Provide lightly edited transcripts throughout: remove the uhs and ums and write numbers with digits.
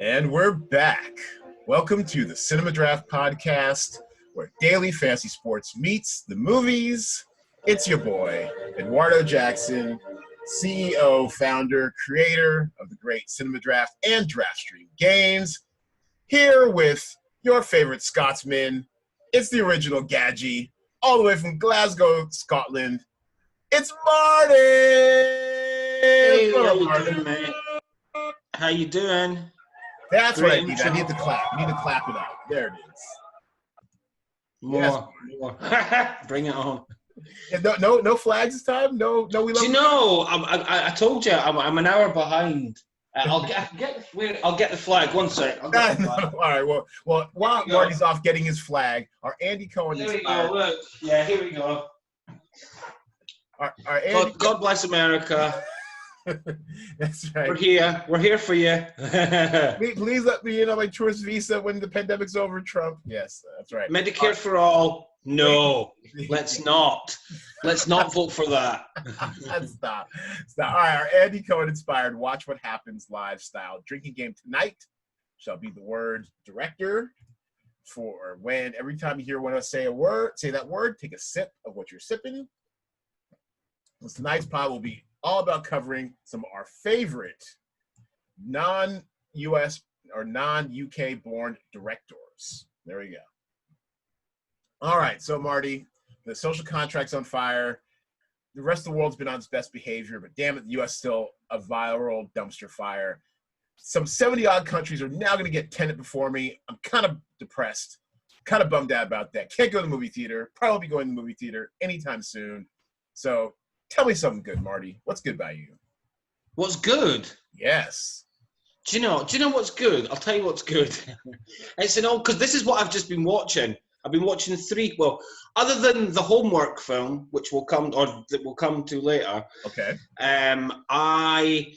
And we're back. Welcome to the Cinema Draft Podcast, where daily fantasy sports meets the movies. It's your boy, Edwardo Jackson, CEO, founder, creator of the great Cinema Draft and DraftStream games, here with your favorite Scotsman. It's the original Gadgie, all the way from Glasgow, Scotland. It's Marty! Hey, how you doing, mate? How you doing? That's what I need. I need to clap. I need to clap it out. There it is. More. Bring it on. And no flags this time. No. We love. Do you know? I told you I'm an hour behind. I'll get the flag. One sec. All right. Well, while Marty's off getting his flag, our Andy Cohen. Here we go. Look. Yeah. Here we go. Our Andy God bless America. That's right. We're here. We're here for you. Please let me in on my tourist visa when the pandemic's over, Trump. Yes, that's right. Medicare for all. No, let's not. Let's not vote for that. Stop. All right, our Andy Cohen inspired Watch What Happens live style drinking game tonight shall be the word director. For when every time you hear one of us say that word, take a sip of what you're sipping. Tonight's pod will be all about covering some of our favorite non-US or non-UK born directors. There we go. All right, so Marty, the social contract's on fire. The rest of the world's been on its best behavior, but damn it, the US still a viral dumpster fire. Some 70-odd countries are now going to get Tenet before me. I'm kind of depressed, kind of bummed out about that. Can't go to the movie theater. Probably won't be going to the movie theater anytime soon. So tell me something good, Marty. What's good by you? What's good? Yes. Do you know what's good? I'll tell you what's good. It's because this is what I've just been watching. I've been watching other than the homework film, which will come to later. Okay. I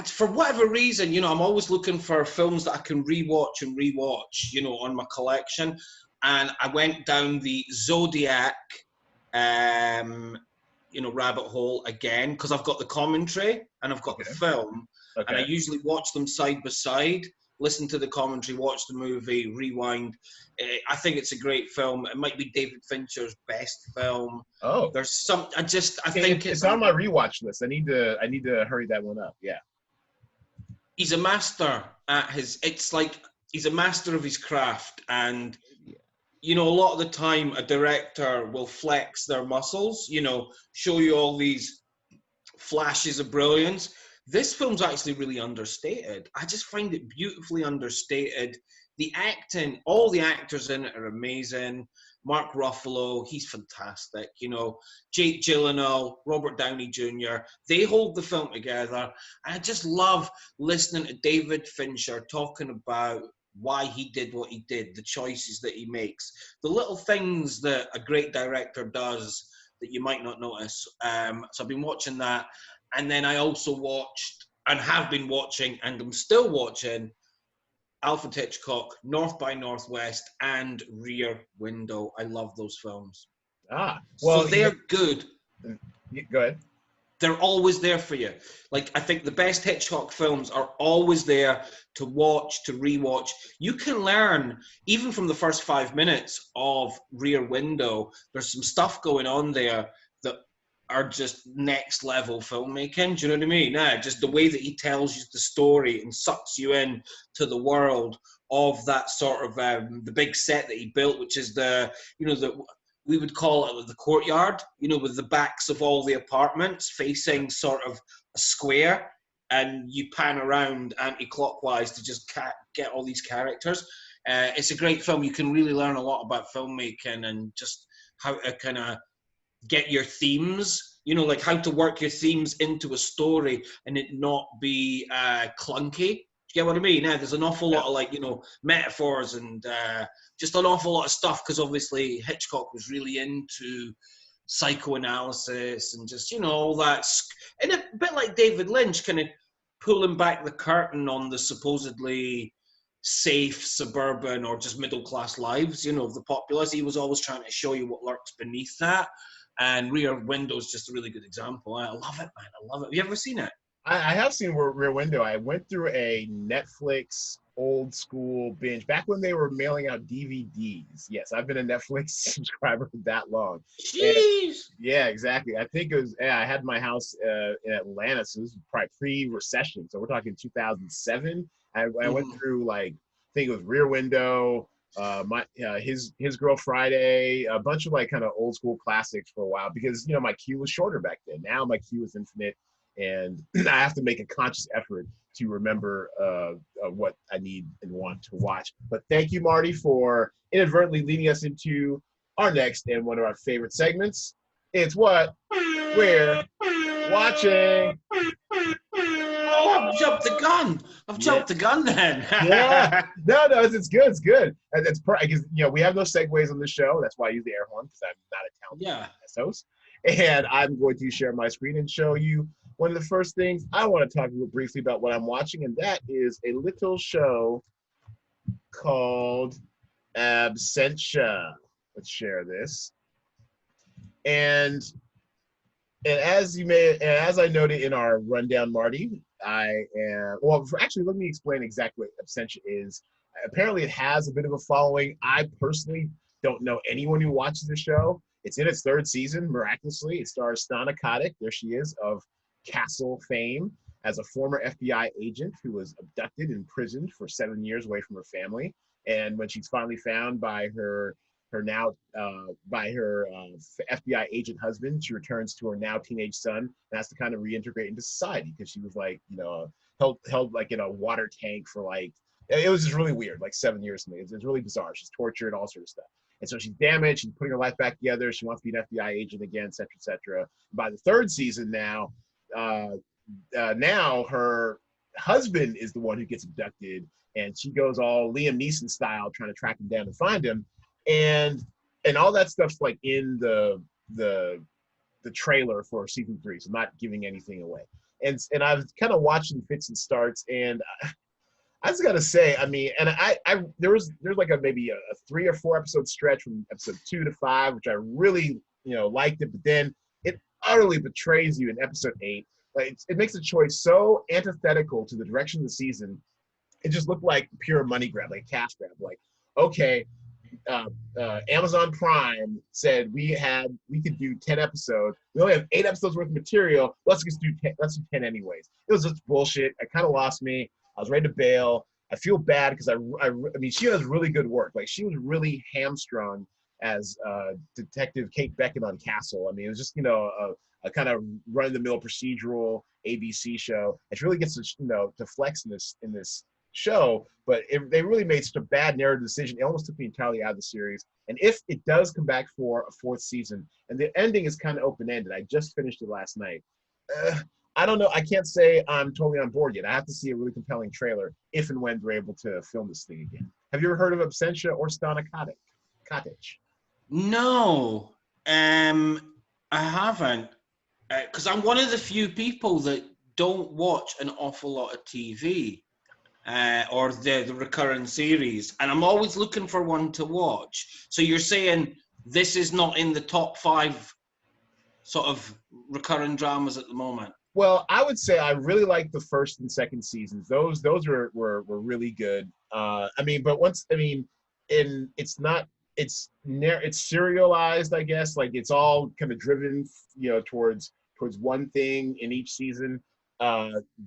for whatever reason, I'm always looking for films that I can rewatch, on my collection. And I went down the Zodiac, rabbit hole again, because I've got the commentary and I've got the film. Okay. And I usually watch them side by side, listen to the commentary, watch the movie, rewind. I think it's a great film. It might be David Fincher's best film. Oh, there's some. I think it's on my rewatch list. I need to hurry that one up. Yeah. He's a master at he's a master of his craft, and a lot of the time a director will flex their muscles, show you all these flashes of brilliance. This film's actually really understated. I just find it beautifully understated. The acting, all the actors in it are amazing. Mark Ruffalo, he's fantastic. Jake Gyllenhaal, Robert Downey Jr., they hold the film together. And I just love listening to David Fincher talking about why he did what he did, the choices that he makes, the little things that a great director does that you might not notice. So I've been watching that. And then I also watched and have been watching and I'm still watching Alfred Hitchcock, North by Northwest, and Rear Window. I love those films. Well, so they're good. Go ahead. They're always there for you. I think the best Hitchcock films are always there to watch, to rewatch. You can learn, even from the first 5 minutes of Rear Window, there's some stuff going on there that are just next level filmmaking. Do you know what I mean? Just the way that he tells you the story and sucks you in to the world of that sort of the big set that he built, which is we would call it the courtyard, with the backs of all the apartments facing sort of a square, and you pan around anti-clockwise to just get all these characters. It's a great film. You can really learn a lot about filmmaking and just how to kind of get your themes, how to work your themes into a story and it not be clunky. Do you get what I mean? There's an awful lot of metaphors and just an awful lot of stuff, because obviously Hitchcock was really into psychoanalysis and just, all that. And a bit like David Lynch, kind of pulling back the curtain on the supposedly safe suburban or just middle-class lives, of the populace. He was always trying to show you what lurks beneath that. And Rear Window is just a really good example. I love it, man. I love it. Have you ever seen it? I have seen Rear Window. I went through a Netflix old school binge back when they were mailing out DVDs. Yes, I've been a Netflix subscriber for that long. And Jeez. yeah, exactly. I think it was, yeah, I had my house in Atlanta, so this was probably pre-recession. So we're talking 2007. I went Mhm. through like, I think it was Rear Window, his Girl Friday, a bunch of like kind of old school classics for a while because my queue was shorter back then. Now my queue is infinite, and I have to make a conscious effort to remember what I need and want to watch. But thank you, Marty, for inadvertently leading us into our next and one of our favorite segments. It's what we're watching. Oh, I've jumped the gun. I've Yeah. jumped the gun then. Yeah, no, it's good. It's good. And it's because we have no segues on this show. That's why I use the air horn because I'm not a talented Yeah. host. And I'm going to share my screen and show you one of the first things I want to talk briefly about what I'm watching, and that is a little show called Absentia. Let's share this. And as I noted in our rundown, Marty, I am actually let me explain exactly what Absentia is. Apparently, it has a bit of a following. I personally don't know anyone who watches the show. It's in its third season, miraculously. It stars Stana Katic, there she is, of Castle fame, as a former FBI agent who was abducted and imprisoned for 7 years away from her family. And when she's finally found by her FBI agent husband, she returns to her now teenage son and has to kind of reintegrate into society because she was like, held like in a water tank for like, it was just really weird, like 7 years to me. It's really bizarre. She's tortured, all sorts of stuff. And so she's damaged. She's putting her life back together. She wants to be an FBI agent again, et cetera, et cetera. By the third season now her husband is the one who gets abducted, and she goes all Liam Neeson style trying to track him down and find him. And all that stuff's like in the trailer for season 3, so I'm not giving anything away. And I've kind of watching fits and starts, and I just gotta say, I mean, and there's like maybe a 3 or 4 episode stretch from episode 2 to 5, which I really liked it, but then it utterly betrays you in episode 8. Like it makes a choice so antithetical to the direction of the season. It just looked like pure money grab, like cash grab. Like, okay, Amazon Prime said we could do 10 episodes. We only have 8 episodes worth of material. Let's do 10 anyways. It was just bullshit. It kind of lost me. I was ready to bail. I feel bad because I mean, she does really good work. Like she was really hamstrung as Detective Kate Beckett on Castle. I mean, it was just a kind of run-of-the-mill procedural ABC show. It really gets to flex in this show, but they really made such a bad narrative decision. It almost took me entirely out of the series. And if it does come back for a 4th season, and the ending is kind of open-ended, I just finished it last night. I don't know. I can't say I'm totally on board yet. I have to see a really compelling trailer if and when they're able to film this thing again. Have you ever heard of Absentia or Stana Katic? No, I haven't, because I'm one of the few people that don't watch an awful lot of TV or the recurring series, and I'm always looking for one to watch. So you're saying this is not in the top 5 sort of recurring dramas at the moment? Well, I would say I really like the first and second seasons. Those were really good. I mean, but it's serialized, I guess. Like it's all kind of driven, towards one thing in each season.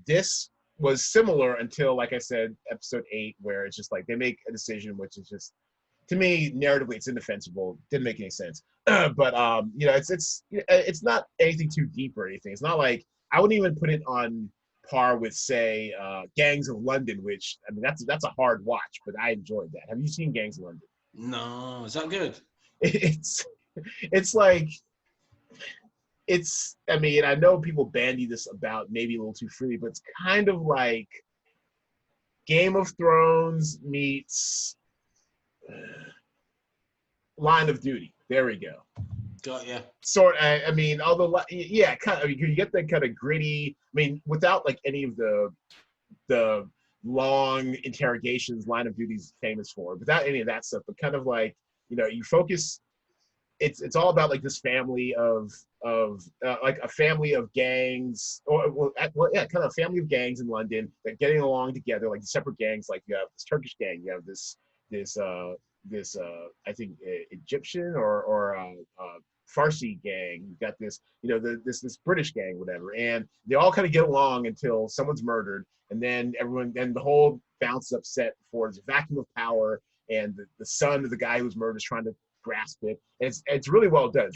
This was similar until, like I said, episode 8, where it's just like they make a decision, which is just, to me, narratively, it's indefensible. Didn't make any sense. But it's not anything too deep or anything. It's not like, I wouldn't even put it on par with, say, Gangs of London, which, I mean, that's a hard watch, but I enjoyed that. Have you seen Gangs of London? No, is that good? It's like, I mean, I know people bandy this about maybe a little too freely, but it's kind of like Game of Thrones meets Line of Duty. There we go. Got you. I mean, although, yeah, kind of, you get that kind of gritty. I mean, without like any of the long interrogations Line of Duty's famous for, without any of that stuff, but kind of like, you focus it's all about like this family of like a family of gangs, or yeah, kind of a family of gangs in London that getting along together, like separate gangs. Like you have this Turkish gang, you have this I think Egyptian or Farsi gang. You've got this, you know, this British gang, whatever, and they all kind of get along until someone's murdered, and then the whole bounce upset for there's a vacuum of power, and the son of the guy who was murdered is trying to grasp it. And it's really well done.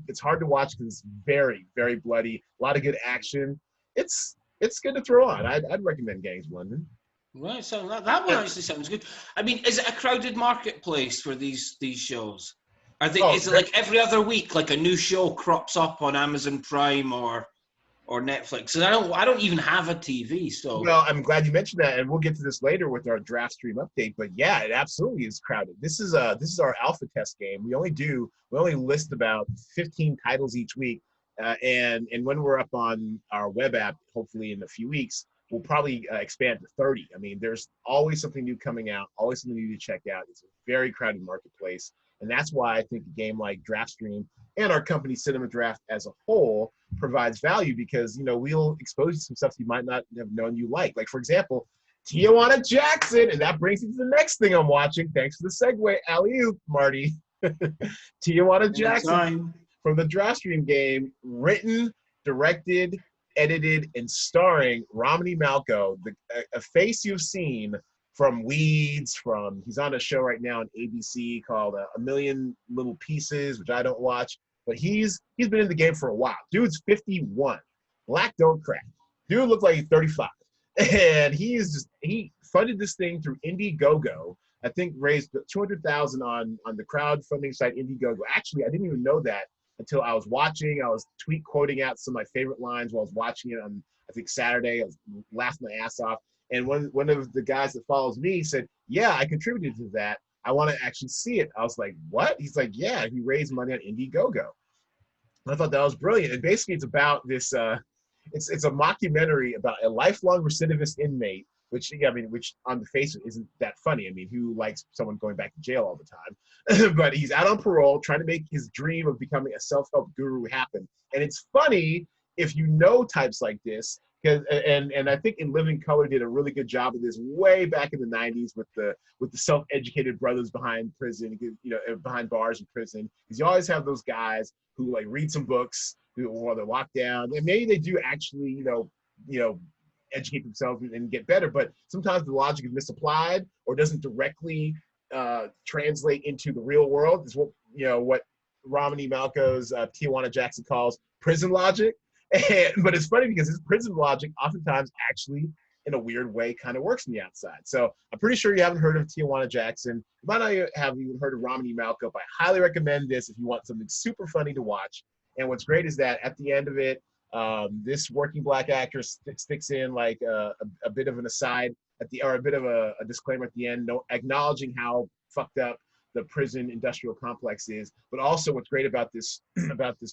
It's hard to watch because it's very, very bloody. A lot of good action. It's good to throw on. I'd recommend Gangs of London. Right, so that one actually sounds good. I mean, is it a crowded marketplace for these shows? Is it like every other week, like a new show crops up on Amazon Prime or Netflix? And I don't even have a TV, so. Well, I'm glad you mentioned that, and we'll get to this later with our DraftStream update. But yeah, it absolutely is crowded. This is our alpha test game. We only list about 15 titles each week, and when we're up on our web app, hopefully in a few weeks, we'll probably expand to 30. I mean, there's always something new coming out, always something new to check out. It's a very crowded marketplace, and that's why I think a game like DraftStream and our company Cinema Draft as a whole provides value, because, you know, we'll expose you to some stuff you might not have known you like. Like, for example, Tijuana Jackson, and that brings me to the next thing I'm watching. Thanks for the segue, alley-oop, Marty. Tijuana Jackson from the DraftStream game, written, directed, edited, and starring Romany Malco, a face you've seen from Weeds, he's on a show right now on ABC called A Million Little Pieces, which I don't watch, but he's been in the game for a while. Dude's 51. Black don't crack. Dude looked like he's 35. And he funded this thing through Indiegogo. I think raised $200,000 on the crowdfunding site Indiegogo. Actually, I didn't even know that until I was watching. I was tweet quoting out some of my favorite lines while I was watching it on, I think, Saturday. I was laughing my ass off. And one of the guys that follows me said, yeah, I contributed to that. I want to actually see it. I was like, what? He's like, yeah, he raised money on Indiegogo. And I thought that was brilliant. And basically it's about this, it's a mockumentary about a lifelong recidivist inmate, which on the face of it isn't that funny. I mean, who likes someone going back to jail all the time? But he's out on parole trying to make his dream of becoming a self-help guru happen. And it's funny if you know types like this, and I think In Living Color did a really good job of this way back in the 90s with the self-educated brothers behind prison, you know, behind bars in prison. Because you always have those guys who like read some books while they're locked down, and maybe they do actually, you know, educate themselves and get better, but sometimes the logic is misapplied or doesn't directly translate into the real world. Is what Romany Malco's Tijuana Jackson calls prison logic. But it's funny because his prison logic oftentimes actually, in a weird way, kind of works on the outside. So I'm pretty sure you haven't heard of Tijuana Jackson. You might not have even heard of Romany Malco, but I highly recommend this if you want something super funny to watch. And what's great is that at the end of it, this working black actor sticks in like a bit of an aside or a bit of a disclaimer at the end, acknowledging how fucked up the prison industrial complex is. But also what's great about this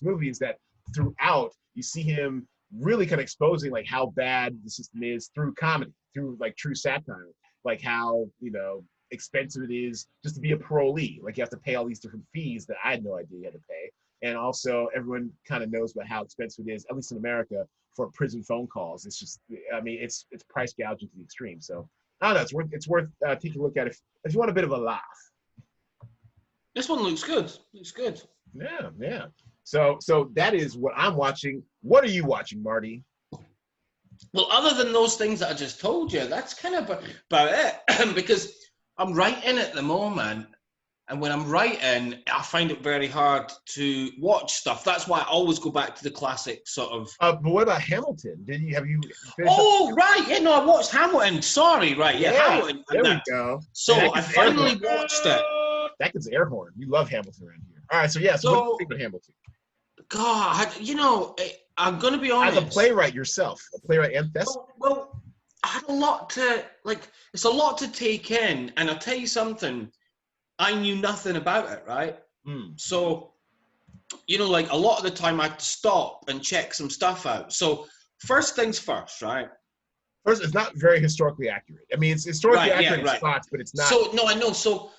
movie is that throughout you see him really kind of exposing like how bad the system is through comedy, through like true satire, like how, you know, expensive it is just to be a parolee. Like you have to pay all these different fees that I had no idea you had to pay. And also everyone kind of knows about how expensive it is, at least in America, for prison phone calls. It's just, I mean, it's price gouging to the extreme. So I don't know, it's worth taking a look at if you want a bit of a laugh. This one looks good. Looks good. Yeah. So that is what I'm watching. What are you watching, Marty? Well, other than those things that I just told you, that's kind of about it. Because I'm writing at the moment, and when I'm writing, I find it very hard to watch stuff. That's why I always go back to the classic sort of. But what about Hamilton? Have you? Right. Yeah, no, I watched Hamilton. Sorry, right. Yeah, Hamilton. There we go. So I finally watched it. That gets air horn. You love Hamilton around here. All right, so yeah. So what do you think about Hamilton? God, you know, I'm going to be honest. As a playwright yourself, a playwright and thespian. Well, I had a lot to, like, it's a lot to take in. And I'll tell you something, I knew nothing about it, right? So, you know, like a lot of the time I had to stop and check some stuff out. So first things first, right? First, it's not very historically accurate. I mean, it's historically accurate in spots, but it's not. So, no, I know. So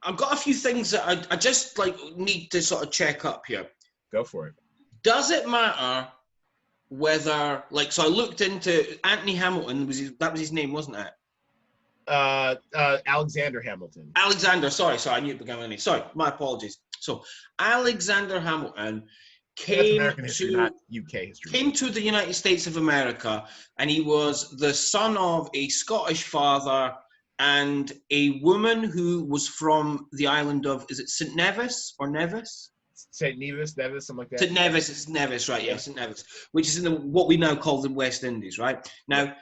I've got a few things that I just like need to sort of check up here. Go for it. Does it matter whether, like, so I looked into Anthony Hamilton, that was his name, wasn't it? Alexander Hamilton. Alexander, sorry, I knew it began with an A. Sorry, my apologies. So Alexander Hamilton came history, not UK history. Came to the United States of America, and he was the son of a Scottish father and a woman who was from the island of, is it St. Nevis or Nevis? St. Nevis, something like that. St. Nevis, it's Nevis, right? Yeah, St. Nevis, which is in what we now call the West Indies, right? Now,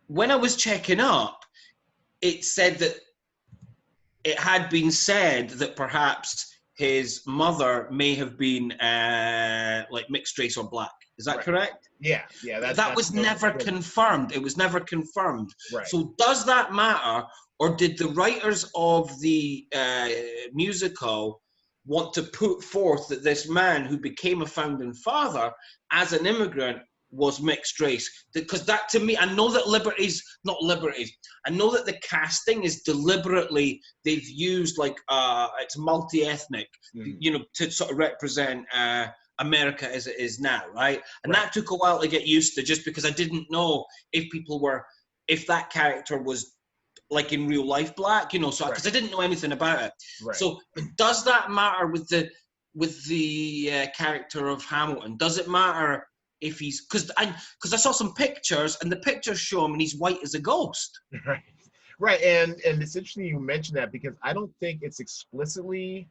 when I was checking up, it said that it had been said that perhaps his mother may have been like mixed race or black. Is that correct? Yeah. That was never confirmed. It was never confirmed. Right. So does that matter, or did the writers of the musical want to put forth that this man who became a founding father as an immigrant was mixed race? Because that, to me, I know that I know that the casting is deliberately, they've used like it's multi-ethnic, you know, to sort of represent America as it is now, right? And that took a while to get used to, just because I didn't know if that character was like in real life black, you know, so because I didn't know anything about it. Right. So does that matter with the character of Hamilton? Does it matter if he's, because I saw some pictures and the pictures show him and he's white as a ghost. Right. And it's interesting you mentioned that, because I don't think it's explicitly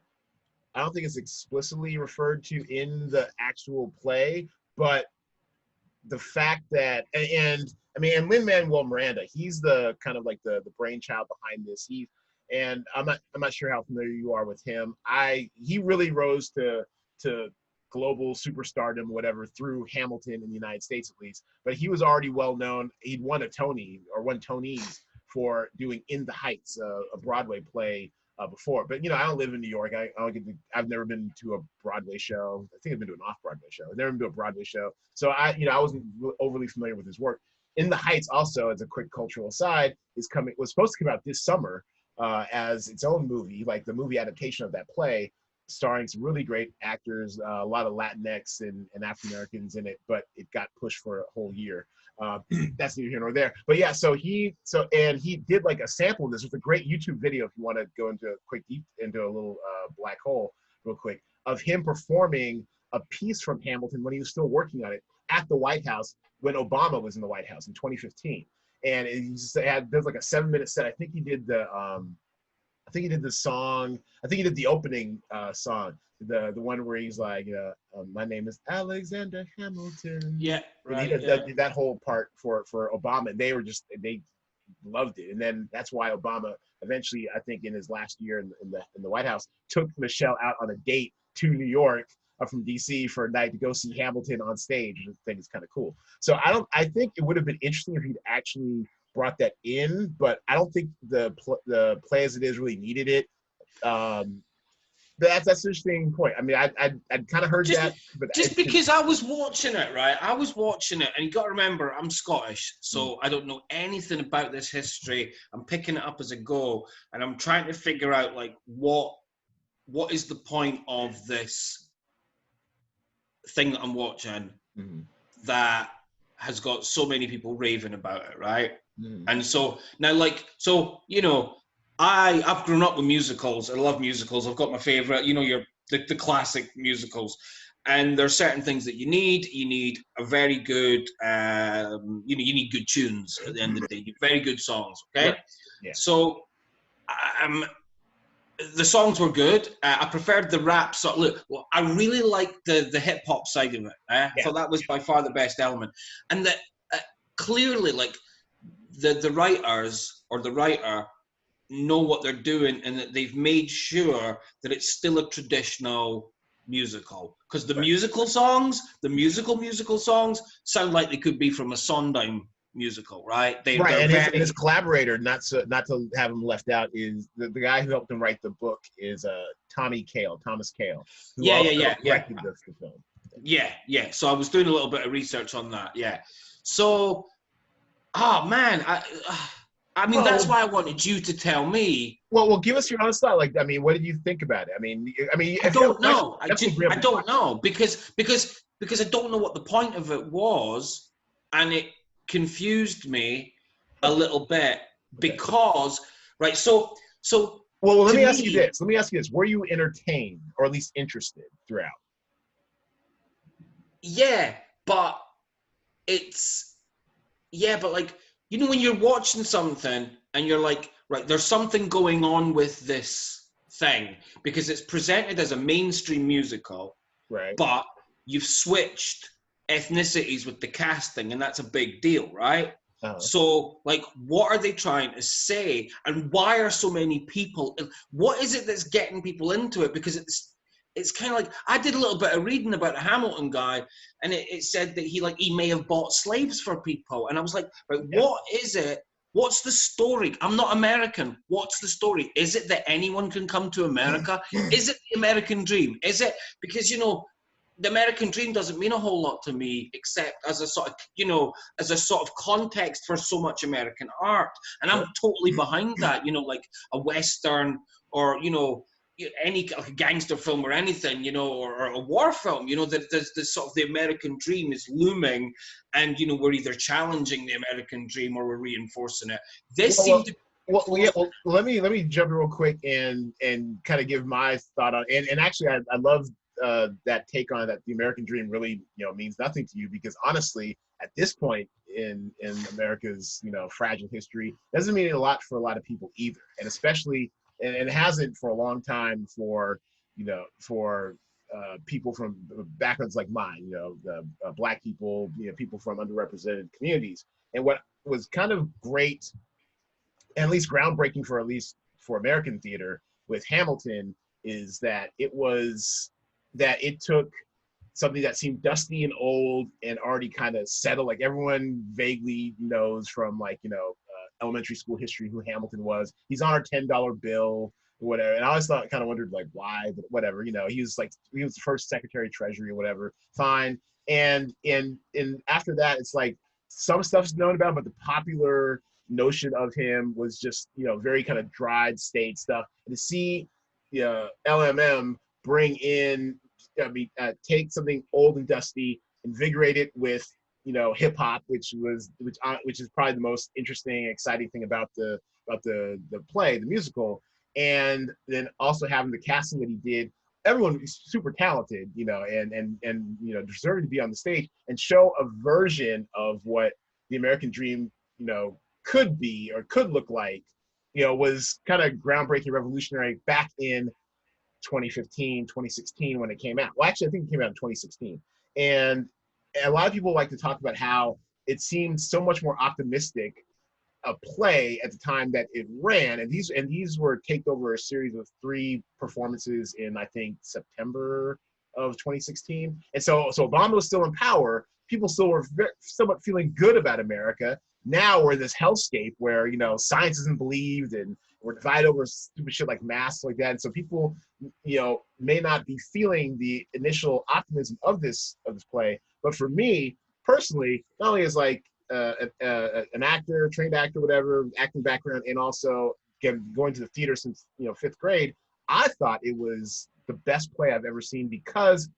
referred to in the actual play, but the fact that, and Lin-Manuel Miranda, he's the kind of like the brainchild behind this. And I'm not sure how familiar you are with him. He really rose to global superstardom, whatever, through Hamilton in the United States, at least. But he was already well known. He'd won won Tonys for doing In the Heights, a Broadway play before. But I don't live in New York. I've never been to a Broadway show. I think I've been to an off-Broadway show. I've never been to a Broadway show. So I wasn't overly familiar with his work. In the Heights, also, as a quick cultural aside, was supposed to come out this summer as its own movie, like the movie adaptation of that play, starring some really great actors, a lot of Latinx and African Americans in it, but it got pushed for a whole year. That's neither here nor there. But yeah, so he did like a sample of this with a great YouTube video, if you want to go into a little black hole real quick, of him performing a piece from Hamilton when he was still working on it at the White House when Obama was in the White House in 2015. And there's like a 7-minute set. I think he did the song. I think he did the opening song, the one where he's like, "My name is Alexander Hamilton." Yeah, right. He did that whole part for Obama. And they loved it, and then that's why Obama eventually, I think, in his last year in the White House, took Michelle out on a date to New York from DC for a night to go see Hamilton on stage. I think it's kind of cool. So I think it would have been interesting if he'd actually brought that in, but I don't think the play as it is really needed it. That's an interesting point. I mean, I'd kind of heard that, but because I was watching it, right? I was watching it, and you got to remember, I'm Scottish, so I don't know anything about this history. I'm picking it up as I go, and I'm trying to figure out like what is the point of this thing that I'm watching that has got so many people raving about it, right? And so now, I've grown up with musicals. I love musicals. I've got my favorite, the classic musicals. And there are certain things that you need. You need a very good, you need good tunes at the end of the day. You need very good songs, okay? Yeah. So, the songs were good. I preferred the rap song. Look, I really liked the hip hop side of it. I thought that was by far the best element. And that clearly, like, the writers or the writer know what they're doing, and that they've made sure that it's still a traditional musical. Because the musical songs sound like they could be from a Sondheim musical, right? And his collaborator, not to have him left out, is the guy who helped him write the book is Thomas Cale, who directed the film. Yeah. So I was doing a little bit of research on that. Yeah. So, oh man, I mean, that's Well, why I wanted you to tell me. well, give us your honest thought. Like, I mean, what did you think about it? I mean, I if you have a don't question, know. I definitely just, bring up I the don't question. know because I don't know what the point of it was, and it confused me a Okay, little bit okay. because right. So Well, let to me ask you me, this. Let me ask you this. Were you entertained or at least interested throughout? yeah, but it's yeah, but like when you're watching something and you're like, right, there's something going on with this thing because it's presented as a mainstream musical, Right. but you've switched ethnicities with the casting, and that's a big deal, right? Uh-huh. So, like, what are they trying to say, and why are so many people? What is it that's getting people into it? Because it's kind of like I did a little bit of reading about the Hamilton guy, and it said that he may have bought slaves for people, and I was like, right, Yeah. what is it? What's the story? I'm not American. What's the story? Is it that anyone can come to America? Is it the American dream? Is it because the American dream doesn't mean a whole lot to me, except as a sort of, as a sort of context for so much American art. And Sure. I'm totally behind that, like a Western or, any like a gangster film or anything, or a war film, that there's this sort of the American dream is looming and, we're either challenging the American dream or we're reinforcing it. This Well, seemed to be yeah. close. Well, let me jump in real quick and kind of give my thought on. And actually, I love that take on it, that the American dream really means nothing to you, because honestly, at this point in America's fragile history, doesn't mean a lot for a lot of people either, and especially and it hasn't for a long time for for people from backgrounds like mine, the black people, people from underrepresented communities. And what was kind of great, and at least groundbreaking for at least for American theater with Hamilton, is that it took something that seemed dusty and old and already kind of settled. Like everyone vaguely knows from elementary school history who Hamilton was. He's on our $10 bill or whatever. And I always kind of wondered like why, but whatever. He was the first Secretary of Treasury or whatever. Fine. And after that, it's like some stuff's known about him, but the popular notion of him was just very kind of dried state stuff. And to see LMM bring in, take something old and dusty, invigorate it with hip hop, which is probably the most interesting, exciting thing about the play, the musical, and then also having the casting that he did. Everyone is super talented, and deserving to be on the stage and show a version of what the American dream, could be or could look like, was kind of groundbreaking, revolutionary back in 2015, 2016 when it came out. Well, actually, I think it came out in 2016. And a lot of people like to talk about how it seemed so much more optimistic a play at the time that it ran. And these were taped over a series of 3 performances in, I think, September of 2016. And so Obama was still in power. People still were somewhat feeling good about America. Now we're in this hellscape where science isn't believed, and we're divided over stupid shit like masks, like that. And so people may not be feeling the initial optimism of this play. But for me personally, not only as like an actor, trained actor, whatever, acting background, and also going to the theater since 5th grade, I thought it was the best play I've ever seen, because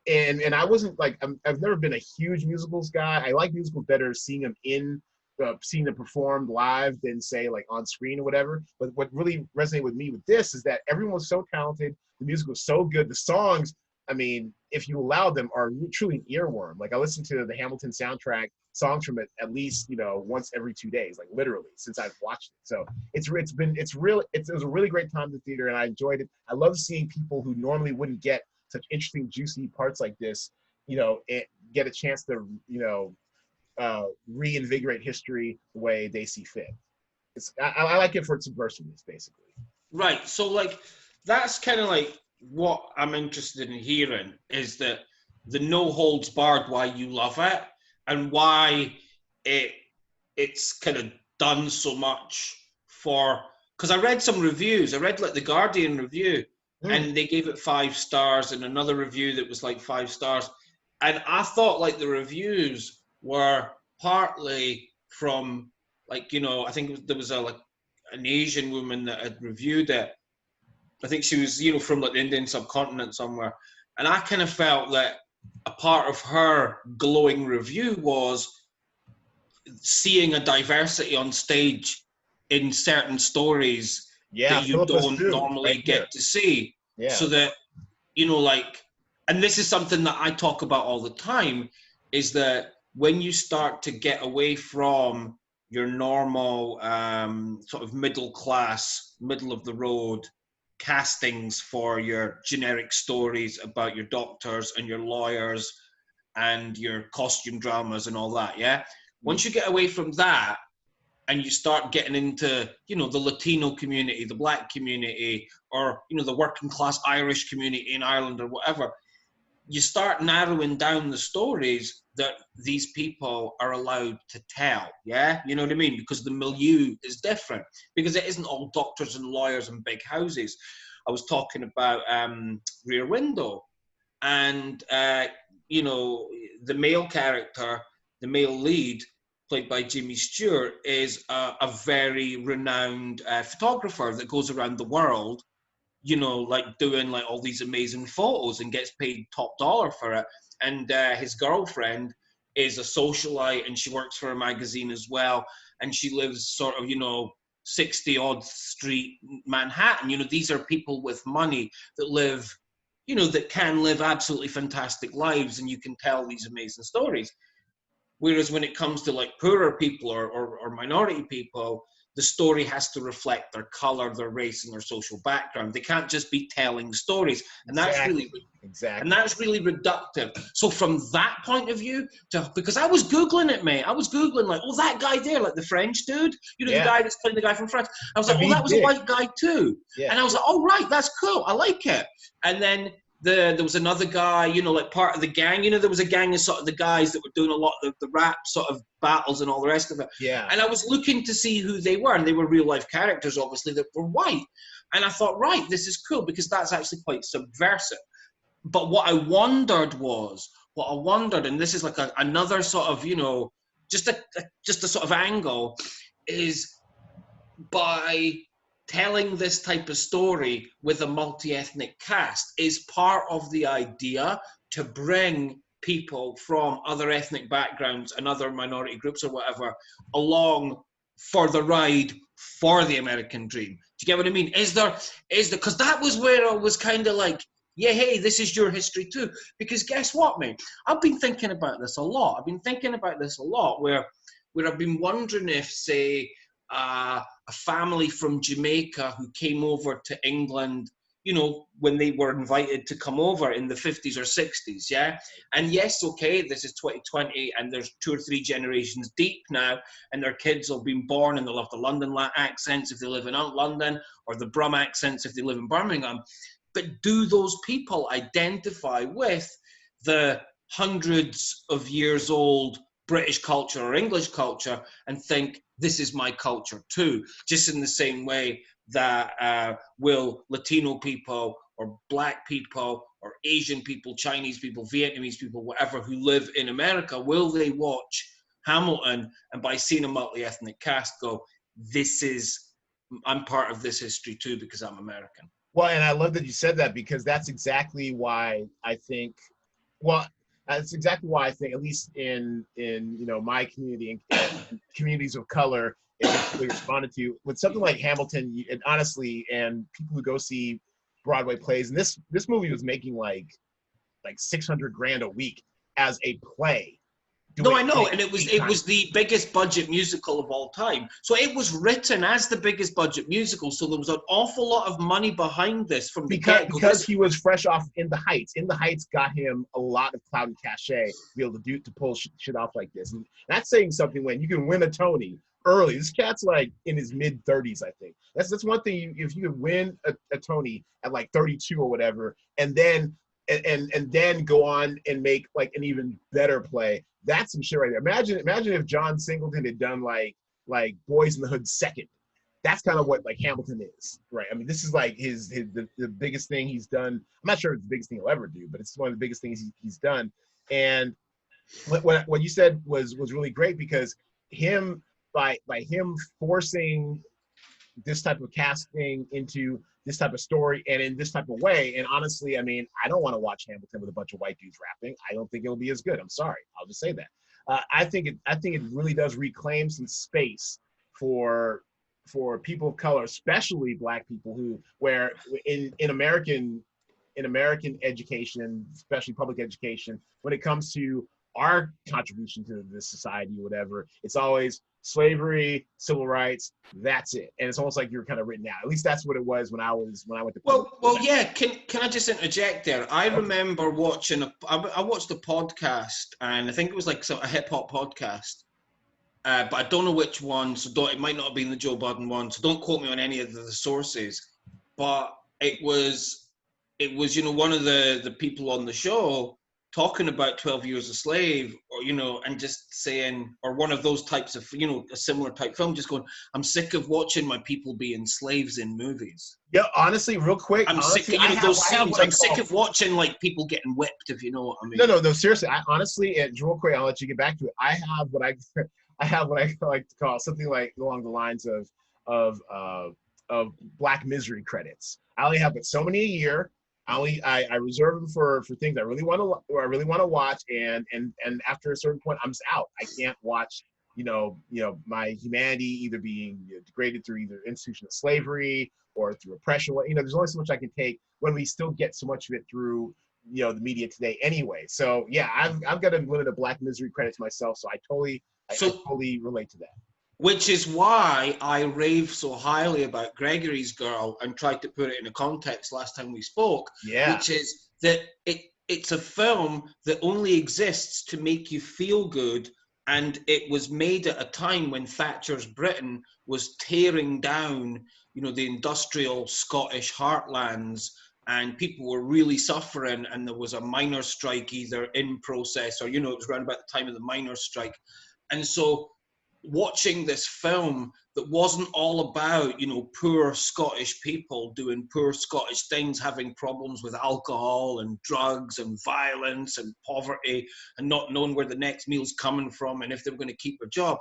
and I wasn't like I've never been a huge musicals guy. I like musicals better seeing them performed live than say like on screen or whatever. But what really resonated with me with this is that everyone was so talented. The music was so good. The songs, I mean, if you allow them, are truly an earworm. Like I listened to the Hamilton soundtrack songs from it at least once every 2 days, like literally since I've watched it. So it was a really great time in the theater, and I enjoyed it. I love seeing people who normally wouldn't get such interesting, juicy parts like this, get a chance to reinvigorate history the way they see fit. I like it for its subversiveness, basically. Right. So like that's kind of like what I'm interested in hearing is that the no holds barred why you love it and why it's kind of done so much for, because I read some reviews. I read like the Guardian review and they gave it 5 stars, and another review that was like 5 stars. And I thought like the reviews were partly from like, you know, I think there was an Asian woman that had reviewed it. I think she was, you know, from like the Indian subcontinent somewhere. And I kind of felt that a part of her glowing review was seeing a diversity on stage in certain stories Yeah, that you Philippa's don't too, normally right here. get to see. Yeah. So that, you know, like, and this is something that I talk about all the time, is that when you start to get away from your normal sort of middle class, middle of the road castings for your generic stories about your doctors and your lawyers and your costume dramas and all that, yeah? Once you get away from that and you start getting into, you know, the Latino community, the Black community, or, you know, the working class Irish community in Ireland or whatever, you start narrowing down the stories that these people are allowed to tell, yeah? You know what I mean? Because the milieu is different, because it isn't all doctors and lawyers and big houses. I was talking about Rear Window, and, you know, the male character, the male lead, played by Jimmy Stewart, is a very renowned photographer that goes around the world, you know, like doing like all these amazing photos and gets paid top dollar for it. And his girlfriend is a socialite, and she works for a magazine as well. And she lives sort of, you know, 60 odd street Manhattan. You know, these are people with money that live, you know, that can live absolutely fantastic lives, and you can tell these amazing stories. Whereas when it comes to like poorer people or minority people, the story has to reflect their color, their race, and their social background. They can't just be telling stories, and that's really reductive. So from that point of view, because I was googling it, mate, I was googling like, oh, that guy there, like the French dude, you know, the guy that's playing the guy from France. I was like, oh, that was a white guy too, and I was like, oh, right, that's cool, I like it. And then there was another guy, you know, like part of the gang. You know, there was a gang of sort of the guys that were doing a lot of the rap sort of battles and all the rest of it. Yeah. And I was looking to see who they were, and they were real life characters, obviously, that were white. And I thought, right, this is cool, because that's actually quite subversive. But what I wondered, and this is like another sort of, you know, just a sort of angle, is by telling this type of story with a multi-ethnic cast is part of the idea to bring people from other ethnic backgrounds and other minority groups or whatever along for the ride for the American dream. Do you get what I mean? Is there, because that was where I was kind of like, yeah, hey, this is your history too. Because guess what, mate? I've been thinking about this a lot. Where I've been wondering if, say, a family from Jamaica who came over to England, you know, when they were invited to come over in the 50s or 60s, yeah? And yes, okay, this is 2020, and there's 2 or 3 generations deep now, and their kids have been born, and they'll have the London accents if they live in London, or the Brum accents if they live in Birmingham. But do those people identify with the hundreds of years old British culture or English culture and think, this is my culture too? Just in the same way that will Latino people or Black people or Asian people, Chinese people, Vietnamese people, whatever, who live in America, will they watch Hamilton and by seeing a multi-ethnic cast go, I'm part of this history too because I'm American? Well, and I love that you said that, because that's exactly why I think, that's exactly why I think, at least in you know, my community and communities of color, it's really responded to with something like Hamilton. And honestly, and people who go see Broadway plays, and this movie was making like 600 grand a week as a play. No, I know, and it was the biggest budget musical of all time. So it was written as the biggest budget musical. So there was an awful lot of money behind this from the get-go. Because he was fresh off In the Heights. In the Heights got him a lot of clout and cachet to be able to pull shit off like this. And that's saying something when you can win a Tony early. This cat's like in his mid-30s, I think. That's one thing. If you could win a Tony at like 32 or whatever, and then go on and make like an even better play. That's some shit right there. Imagine if John Singleton had done like Boys in the Hood second. That's kind of what like Hamilton is, right? I mean, this is like the biggest thing he's done. I'm not sure it's the biggest thing he'll ever do, but it's one of the biggest things he's done. And what you said was really great, because him by him forcing this type of casting into this type of story and in this type of way. And honestly, I mean, I don't want to watch Hamilton with a bunch of white dudes rapping. I don't think it'll be as good. I'm sorry. I'll just say that. I think it really does reclaim some space for people of color, especially Black people, where in American education, especially public education, when it comes to our contribution to this society or whatever, it's always slavery, civil rights, that's it. And it's almost like you're kind of written out. At least that's what it was when I went to well, yeah. Can I just interject there? I remember watching I watched a podcast, and I think it was like a hip hop podcast, but I don't know which one. So it might not have been the Joe Budden one. So don't quote me on any of the sources. But it was one of the people on the show talking about 12 Years a Slave, or and just saying, or one of those types of a similar type film, just going, I'm sick of watching my people being slaves in movies. Yeah, honestly, real quick, I'm sick of those scenes. I'm sick of watching like people getting whipped, if you know what I mean. No, seriously. Real quick, I'll let you get back to it. I have what I like to call something like along the lines of Black misery credits. I only have but so many a year. I reserve them for things I really want to watch, and after a certain point, I'm just out. I can't watch my humanity either being degraded through either institution of slavery or through oppression. There's only so much I can take when we still get so much of it through the media today anyway. So yeah, I've got a limit of Black misery credits myself, so I totally relate to that. Which is why I rave so highly about Gregory's Girl and tried to put it in a context last time we spoke. Yeah. Which is that it's a film that only exists to make you feel good, and it was made at a time when Thatcher's Britain was tearing down, the industrial Scottish heartlands, and people were really suffering, and there was a miners' strike either in process or, it was around about the time of the miners' strike. And so watching this film that wasn't all about, poor Scottish people doing poor Scottish things, having problems with alcohol and drugs and violence and poverty and not knowing where the next meal's coming from and if they were going to keep their job.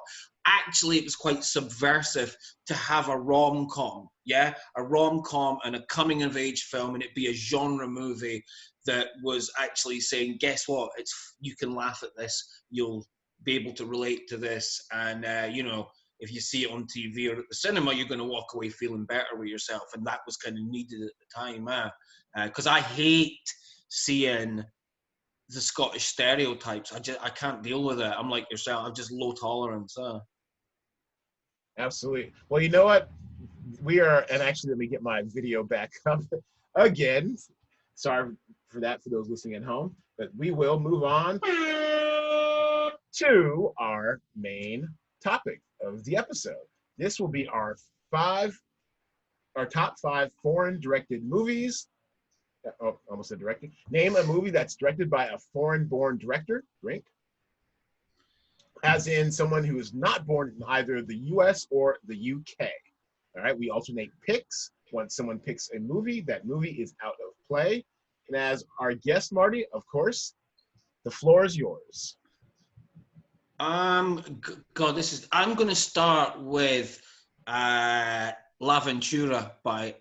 Actually, it was quite subversive to have a rom-com, a rom-com and a coming-of-age film, and it be a genre movie that was actually saying, guess what, you can laugh at this, you'll be able to relate to this, and if you see it on TV or at the cinema, you're going to walk away feeling better with yourself. And that was kind of needed at the time, because I hate seeing the Scottish stereotypes. I can't deal with it. I'm like yourself. I'm just low tolerance. Absolutely. Well, you know what? We are, and actually, let me get my video back up again. Sorry for that for those listening at home, but we will move on to our main topic of the episode. This will be our top 5 foreign directed movies. Oh, almost said directed. Name a movie that's directed by a foreign-born director. Drink. As in someone who is not born in either the U.S. or the U.K. All right, we alternate picks. Once someone picks a movie, that movie is out of play. And as our guest, Marty, of course, the floor is yours. I'm going to start with L'Avventura by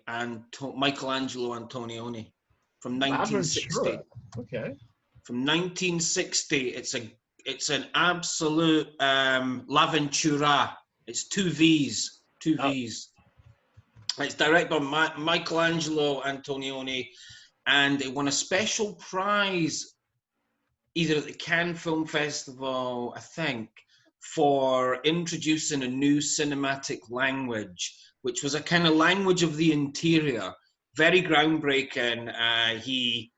Michelangelo Antonioni from 1960. Okay. From 1960, it's an absolute L'Avventura. It's two V's. It's directed by Michelangelo Antonioni, and it won a special prize either at the Cannes Film Festival, I think, for introducing a new cinematic language, which was a kind of language of the interior, very groundbreaking. He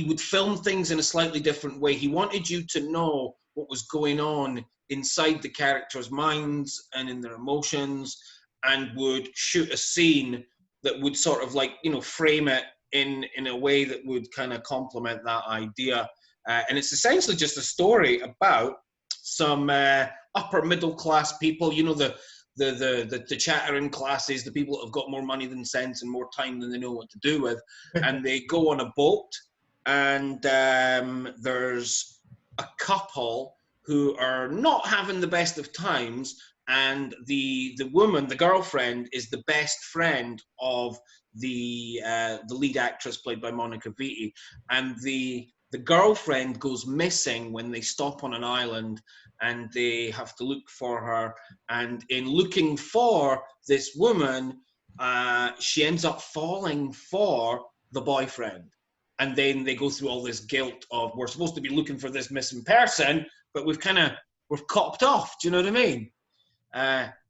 would film things in a slightly different way. He wanted you to know what was going on inside the characters' minds and in their emotions, and would shoot a scene that would sort of frame it in a way that would kind of complement that idea. And it's essentially just a story about some upper middle class people, the chattering classes, the people that have got more money than sense and more time than they know what to do with. And they go on a boat, and there's a couple who are not having the best of times, and the woman, the girlfriend, is the best friend of the lead actress played by Monica Vitti, and the girlfriend goes missing when they stop on an island, and they have to look for her. And in looking for this woman, she ends up falling for the boyfriend. And then they go through all this guilt of, we're supposed to be looking for this missing person, but we've copped off. Do you know what I mean?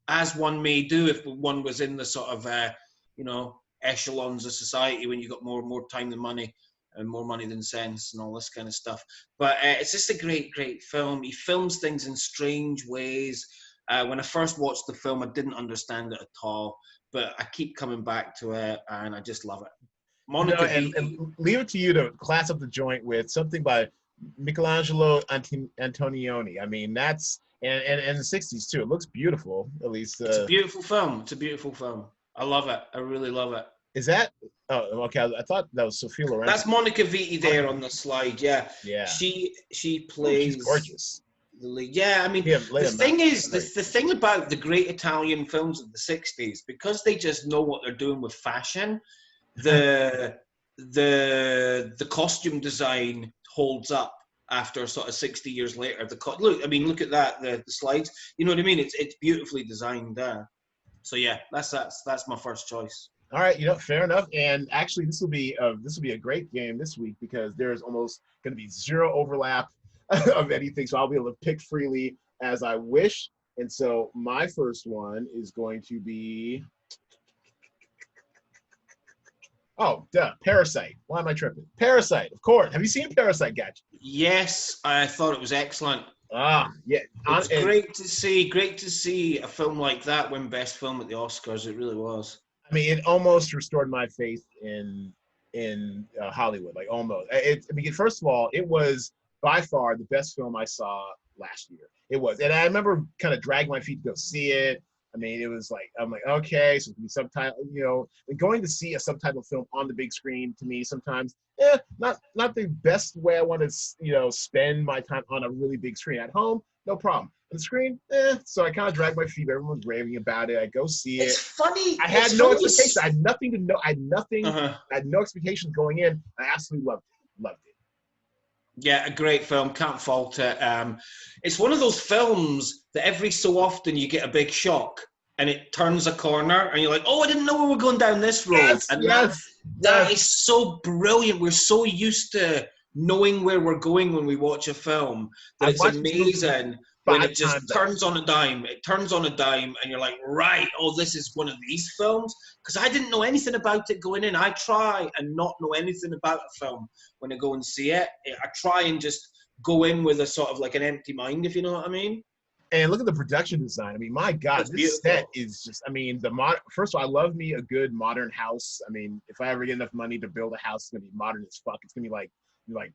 As one may do if one was in the sort of, echelons of society when you got more time than money and more money than sense and all this kind of stuff. But it's just a great, great film. He films things in strange ways. When I first watched the film, I didn't understand it at all, but I keep coming back to it, and I just love it. Monica and leave it to you to class up the joint with something by Michelangelo Antonioni. I mean, that's and the 60s too. It looks beautiful, at least. It's a beautiful film. It's a beautiful film. I love it. I really love it. Is that? Oh, okay. I thought that was Sophia Loren. That's Monica Vitti there on the slide. Yeah. Yeah. She plays. She's gorgeous. The lead. Yeah, I mean, the thing is, the thing about the great Italian films of the 60s, because they just know what they're doing with fashion, the costume design holds up after sort of 60 years later. Look at that, the slides. You know what I mean? It's beautifully designed there. So yeah, that's my first choice. All right, fair enough. And actually, this will be a great game this week because there's almost going to be zero overlap of anything, so I'll be able to pick freely as I wish. And so my first one is going to be, Parasite. Why am I tripping? Parasite, of course. Have you seen Parasite, Gotcha? Yes, I thought it was excellent. Yeah. It's great to see a film like that win Best Film at the Oscars. It really was. I mean, it almost restored my faith in Hollywood, like almost. First of all, it was by far the best film I saw last year. It was, and I remember kind of dragging my feet to go see it. I mean, it was like, I'm like, okay, so it can be subtitle, going to see a subtitled film on the big screen to me sometimes, not the best way I want to, spend my time on a really big screen. At home, no problem. On the screen, So I kind of dragged my feet. Everyone's raving about it. I go see it. It's funny. I had no expectations. I had nothing to know. I had nothing. I had no expectations going in. I absolutely loved it. Yeah, a great film. Can't fault it. It's one of those films that every so often you get a big shock and it turns a corner and you're like, oh, I didn't know we were going down this road. That is so brilliant. We're so used to knowing where we're going when we watch a film that it's amazing when it just turns on a dime. It turns on a dime and you're like, right, this is one of these films? Because I didn't know anything about it going in. I try and not know anything about a film when I go and see it. I try and just go in with a sort of like an empty mind, if you know what I mean. And look at the production design. I mean, my God, this set is just, first of all, I love me a good modern house. I mean, if I ever get enough money to build a house, it's going to be modern as fuck. It's going to be like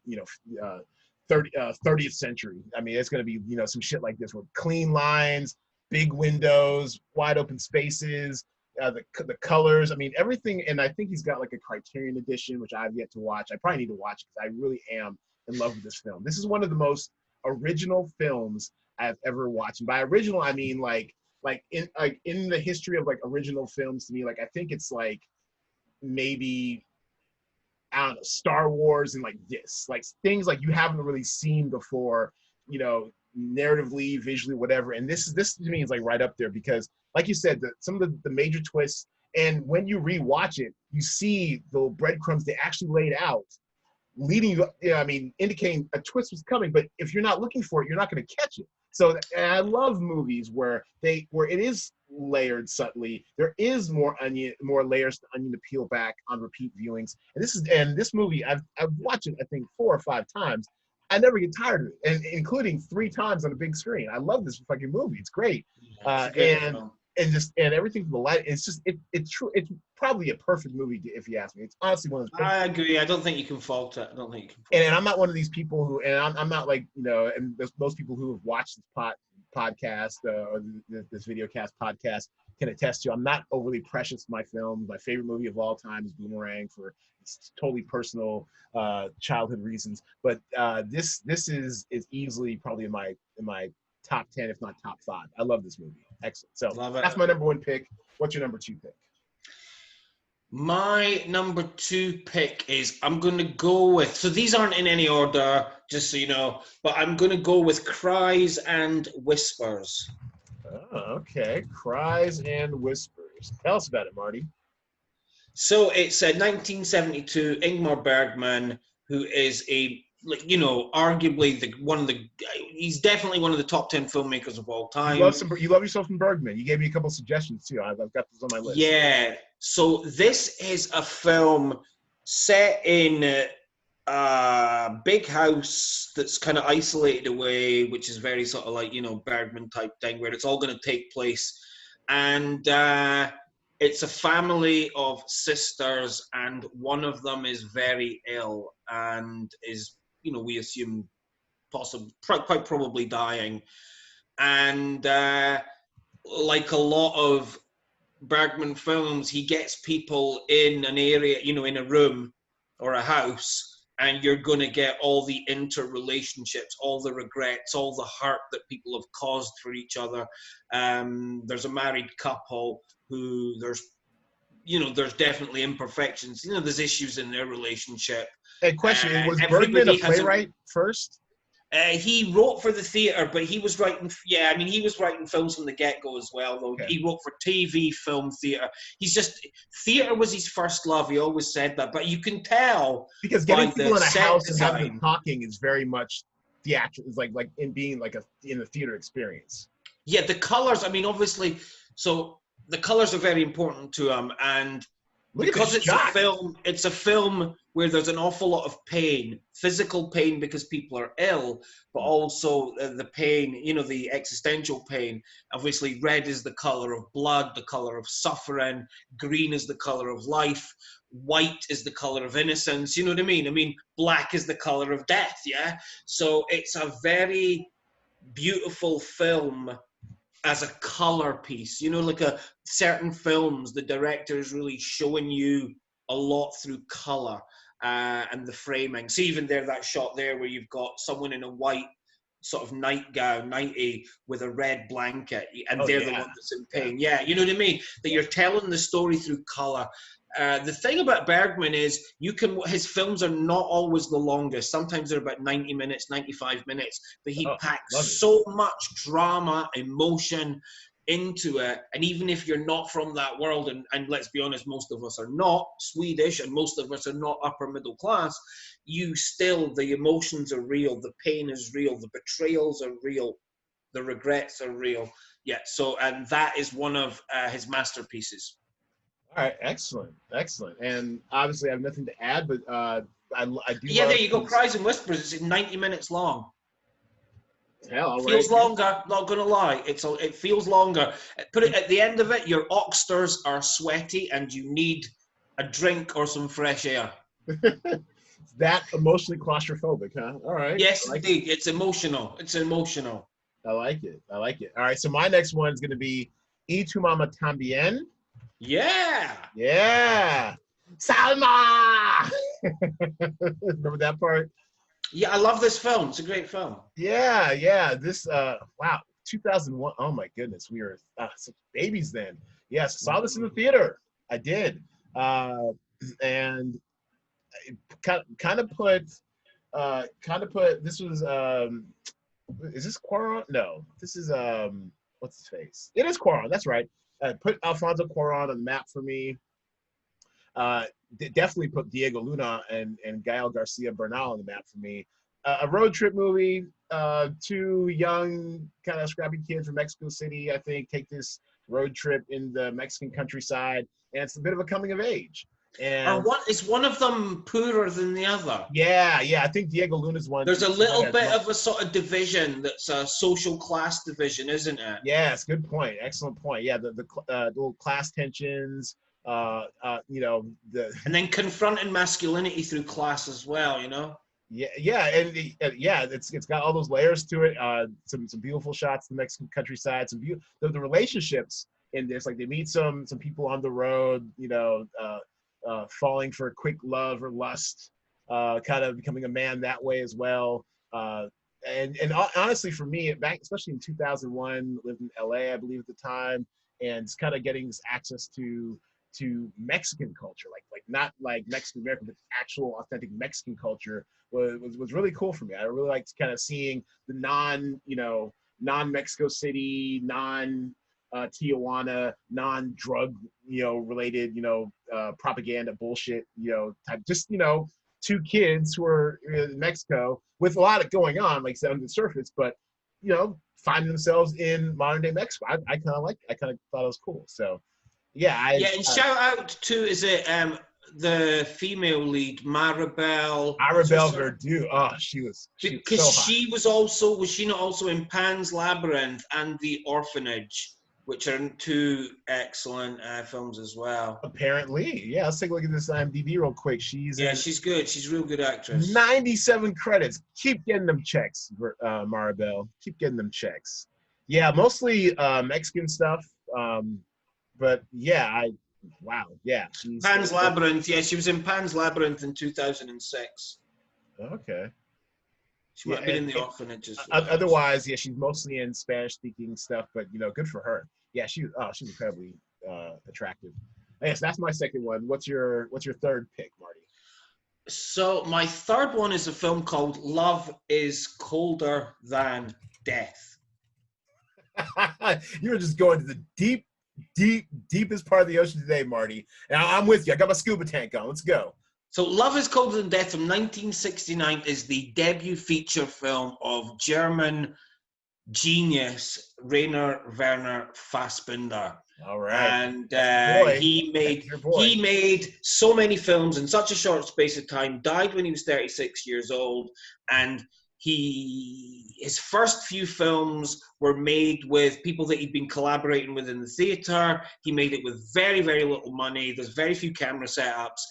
30th century. I mean, it's going to be, some shit like this with clean lines, big windows, wide open spaces, the colors. I mean, everything. And I think he's got like a Criterion edition, which I've yet to watch. I probably need to watch it because I really am in love with this film. This is one of the most original films I've ever watched. And by original, I mean like in the history of like original films to me, like I think it's like maybe, I don't know, Star Wars and like this, like things like you haven't really seen before, narratively, visually, whatever. And this to me is like right up there because, like you said, some of the major twists. And when you rewatch it, you see the breadcrumbs they actually laid out, leading you, indicating a twist was coming. But if you're not looking for it, you're not going to catch it. So I love movies where it is layered subtly. There is more layers to onion to peel back on repeat viewings. And this movie, I've watched it I think 4 or 5 times. I never get tired of it, and including 3 times on a big screen. I love this fucking movie. It's great, and everything from the light. It's just it's true. It's probably a perfect movie if you ask me. It's honestly one of those. I agree. I don't think you can fault it. And I'm not one of these people who, and I'm not like and there's most people who have watched this podcast or this videocast podcast can attest to. I'm not overly precious to my films. My favorite movie of all time is Boomerang for totally personal childhood reasons. But this is easily probably in my top 10, if not top 5. I love this movie. Excellent. So Love it. that's my number 1 pick. What's your number 2 pick? My number 2 pick is, I'm going to go with, so these aren't in any order, just so you know, but I'm going to go with Cries and Whispers. Oh, okay. Cries and Whispers. Tell us about it, Marty. So it's 1972, Ingmar Bergman, who is arguably he's definitely one of the top 10 filmmakers of all time. You love yourself from Bergman. You gave me a couple suggestions too. I've got this on my list. Yeah. So this is a film set in a big house that's kind of isolated away, which is very sort of like, Bergman type thing, where it's all going to take place. And it's a family of sisters, and one of them is very ill and is, we assume, quite probably dying. And like a lot of Bergman films, he gets people in an area, in a room or a house, and you're going to get all the interrelationships, all the regrets, all the hurt that people have caused for each other. There's a married couple who there's definitely imperfections. There's issues in their relationship. Hey, question, was Bergman a playwright first? He wrote for the theater, but he was writing. Yeah, I mean, he was writing films from the get-go as well. Though okay. He wrote for TV, film, theater. Theater was his first love. He always said that, but you can tell because getting people in a house and having them talking is very much theatrical. It's like in being like in the theater experience. Yeah, the colors. I mean, obviously, so the colors are very important to him, and because it's a film where there's an awful lot of pain, physical pain because people are ill, but also the pain, the existential pain. Obviously, red is the color of blood, the color of suffering. Green is the color of life. White is the color of innocence. You know what I mean? I mean, black is the color of death, yeah? So it's a very beautiful film as a color piece, like certain films, the director is really showing you a lot through color and the framing. So even that shot there where you've got someone in a white sort of nightgown, nightie, with a red blanket, and they're the one that's in pain. Yeah, you know what I mean? That you're telling the story through color. The thing about Bergman is his films are not always the longest. Sometimes they're about 90 minutes, 95 minutes, but he packs so much drama, emotion into it. And even if you're not from that world, and let's be honest, most of us are not Swedish and most of us are not upper middle class, the emotions are real, the pain is real, the betrayals are real, the regrets are real. Yeah, and that is one of his masterpieces. All right, excellent. And obviously, I have nothing to add, but I do. Yeah, there you go. Cries and Whispers. It's 90 minutes long. Hell, feels longer. Not gonna lie, it feels longer. Put it at the end of it. Your oxters are sweaty, and you need a drink or some fresh air. That emotionally claustrophobic, huh? All right. Yes, indeed. It's emotional. I like it. All right, so my next one is going to be Y tu mamá también. Yeah. Salma! Remember that part? Yeah, I love this film. It's a great film. Yeah. This, 2001. Oh, my goodness. We were such babies then. Yes, I saw this in the theater. I did. And it kind of put, this was, is this Cuarón? No, this is, what's his face? It is Cuarón, that's right. Put Alfonso Cuarón on the map for me. Definitely put Diego Luna and Gael Garcia Bernal on the map for me. A road trip movie. Two young, kind of scrappy kids from Mexico City, I think, take this road trip in the Mexican countryside, and it's a bit of a coming of age. And is one of them poorer than the other? Yeah. I think Diego Luna's one. There's a little bit of a sort of division that's a social class division, isn't it? Yes, good point. Excellent point. Yeah, the little class tensions. And then confronting masculinity through class as well. Yeah, and it's got all those layers to it. Some beautiful shots of the Mexican countryside. The relationships in this, like they meet some people on the road. Falling for quick love or lust, kind of becoming a man that way as well. honestly, for me, back especially in 2001, lived in LA, I believe at the time, and it's kind of getting this access to Mexican culture, like not like Mexican American, but actual authentic Mexican culture was really cool for me. I really liked kind of seeing the non Mexico City, non Tijuana, non drug related propaganda bullshit type, just two kids who are in Mexico with a lot of going on, like I said, under the surface, but finding themselves in modern day Mexico. I kind of thought it was cool. So yeah, Yeah, and shout out to, is it the female lead, Maribel? What's her Arabelle surname? Verdú. Oh, she was Because so hot. she was she not also in Pan's Labyrinth and The Orphanage, which are two excellent films as well. Apparently, yeah. Let's take a look at this IMDb real quick. She's Yeah, in she's good. She's a real good actress. 97 credits. Keep getting them checks, Maribel. Keep getting them checks. Yeah, mostly Mexican stuff. But yeah, wow, yeah. She's Pan's Labyrinth. Yeah, she was in Pan's Labyrinth in 2006. okay. She might Yeah, have been in The Orphanage as well. otherwise, yeah, she's mostly in Spanish-speaking stuff. But good for her. Yeah, she's incredibly attractive. Yes, that's my second one. What's your third pick, Marty? So my third one is a film called Love is Colder Than Death. You were just going to the deepest part of the ocean today, Marty. And I'm with you. I got my scuba tank on. Let's go. So Love is Colder Than Death from 1969 is the debut feature film of German genius Rainer Werner Fassbinder. All right. And he made so many films in such a short space of time, died when he was 36 years old, and his first few films were made with people that he'd been collaborating with in the theater. He made it with very, very little money. There's very few camera setups.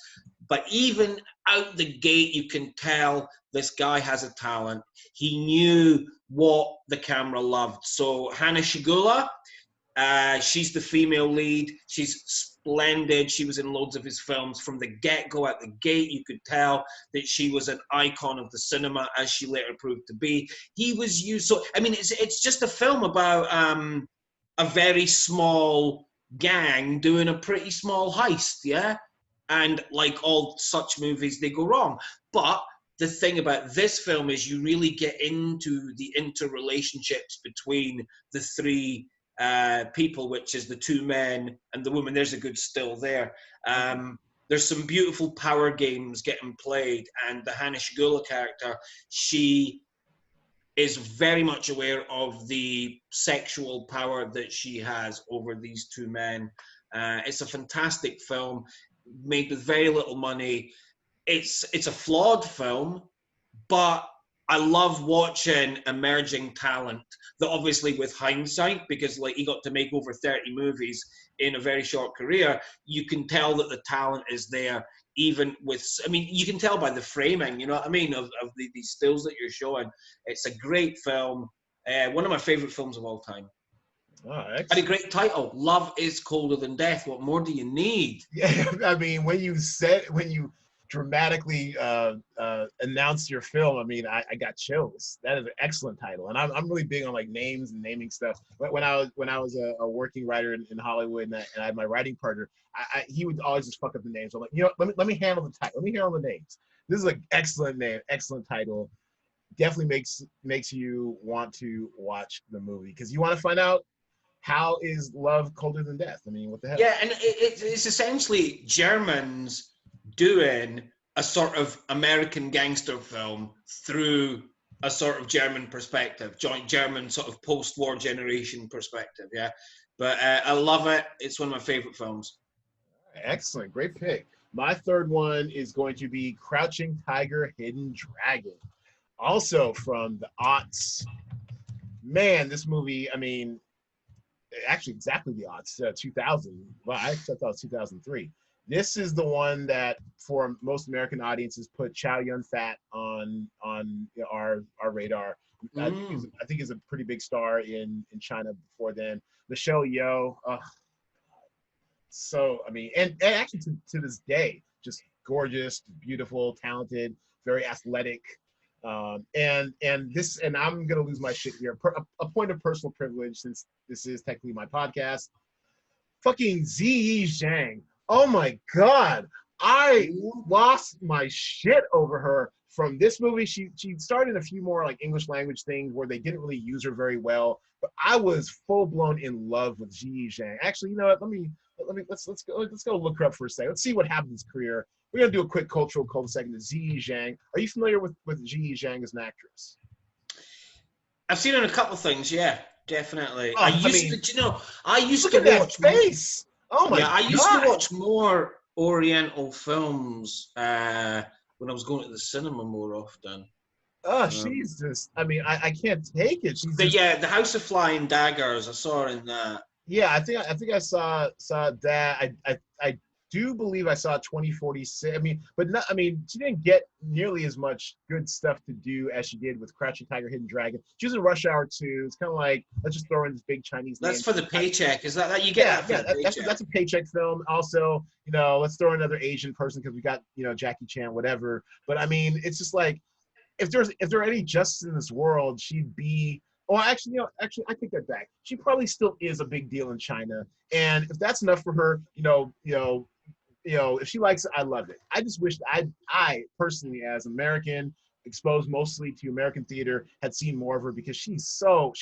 But even out the gate, you can tell this guy has a talent. He knew what the camera loved. So Hannah Shigula, she's the female lead. She's splendid. She was in loads of his films. From the get-go, at the gate, you could tell that she was an icon of the cinema, as she later proved to be. He was used. So, I mean, it's just a film about a very small gang doing a pretty small heist, yeah? And like all such movies, they go wrong. But the thing about this film is you really get into the interrelationships between the three people, which is the two men and the woman. There's a good still there. There's some beautiful power games getting played, and the Hannah Shigula character, she is very much aware of the sexual power that she has over these two men. It's a fantastic film, made with very little money. It's a flawed film, but I love watching emerging talent that obviously with hindsight, because like he got to make over 30 movies in a very short career, you can tell that the talent is there, even with, I mean, you can tell by the framing, you know what I mean, of these stills that you're showing. It's a great film. One of my favorite films of all time. Oh, and a great title, Love is Colder Than Death. What more do you need? Yeah, I mean, when you dramatically announced your film, I mean, I got chills. That is an excellent title, and I'm really big on like names and naming stuff. When I was a working writer in Hollywood, and I had my writing partner, he would always just fuck up the names. I'm like, let me handle the title. Let me handle the names. This is an excellent name, excellent title. Definitely makes you want to watch the movie because you want to find out, how is love colder than death? I mean, what the hell? Yeah, and it's essentially Germans doing a sort of American gangster film through a sort of German perspective, joint German sort of post-war generation perspective, yeah. But I love it. It's one of my favorite films. Excellent. Great pick. My third one is going to be Crouching Tiger, Hidden Dragon. Also from the aughts. Man, this movie, I mean, actually exactly the odds, 2000. Well, I thought it was 2003. This is the one that for most American audiences put Chow Yun-fat on our radar. I think he's a pretty big star in China before then. Michelle Yeoh, so I mean, and actually to this day, just gorgeous, beautiful, talented, very athletic. And I'm gonna lose my shit here. A point of personal privilege, since this is technically my podcast. Fucking Ziyi Zhang. Oh my god, I lost my shit over her from this movie. She started a few more like English language things where they didn't really use her very well, but I was full blown in love with Ziyi Zhang. Actually, you know what? Let's go look her up for a second. Let's see what happened in his career. We're gonna do a quick cultural cul-de-sac into Ziyi Zhang. Are you familiar with Ziyi Zhang as an actress? I've seen her in a couple of things, yeah, definitely. Oh, I used look to at that watch face. Oh my god. I used to watch more Oriental films when I was going to the cinema more often. Oh, she's just, I mean, I can't take it. Yeah, The House of Flying Daggers, I saw her in that. Yeah, I think I saw that. I do believe I saw 2046. I mean, but not, I mean, she didn't get nearly as much good stuff to do as she did with Crouching Tiger, Hidden Dragon. She was in Rush Hour 2. It's kind of like, let's just throw in this big Chinese name. That's for the paycheck. Is that you get? Yeah, that's a paycheck film. Also, you know, let's throw in another Asian person because we got, you know, Jackie Chan, whatever. But I mean, it's just like, if there are any justice in this world, she'd be. Well, actually, I take that back. She probably still is a big deal in China, and if that's enough for her, if she likes it, I love it. I just wish I personally, as American, exposed mostly to American theater, had seen more of her because she was so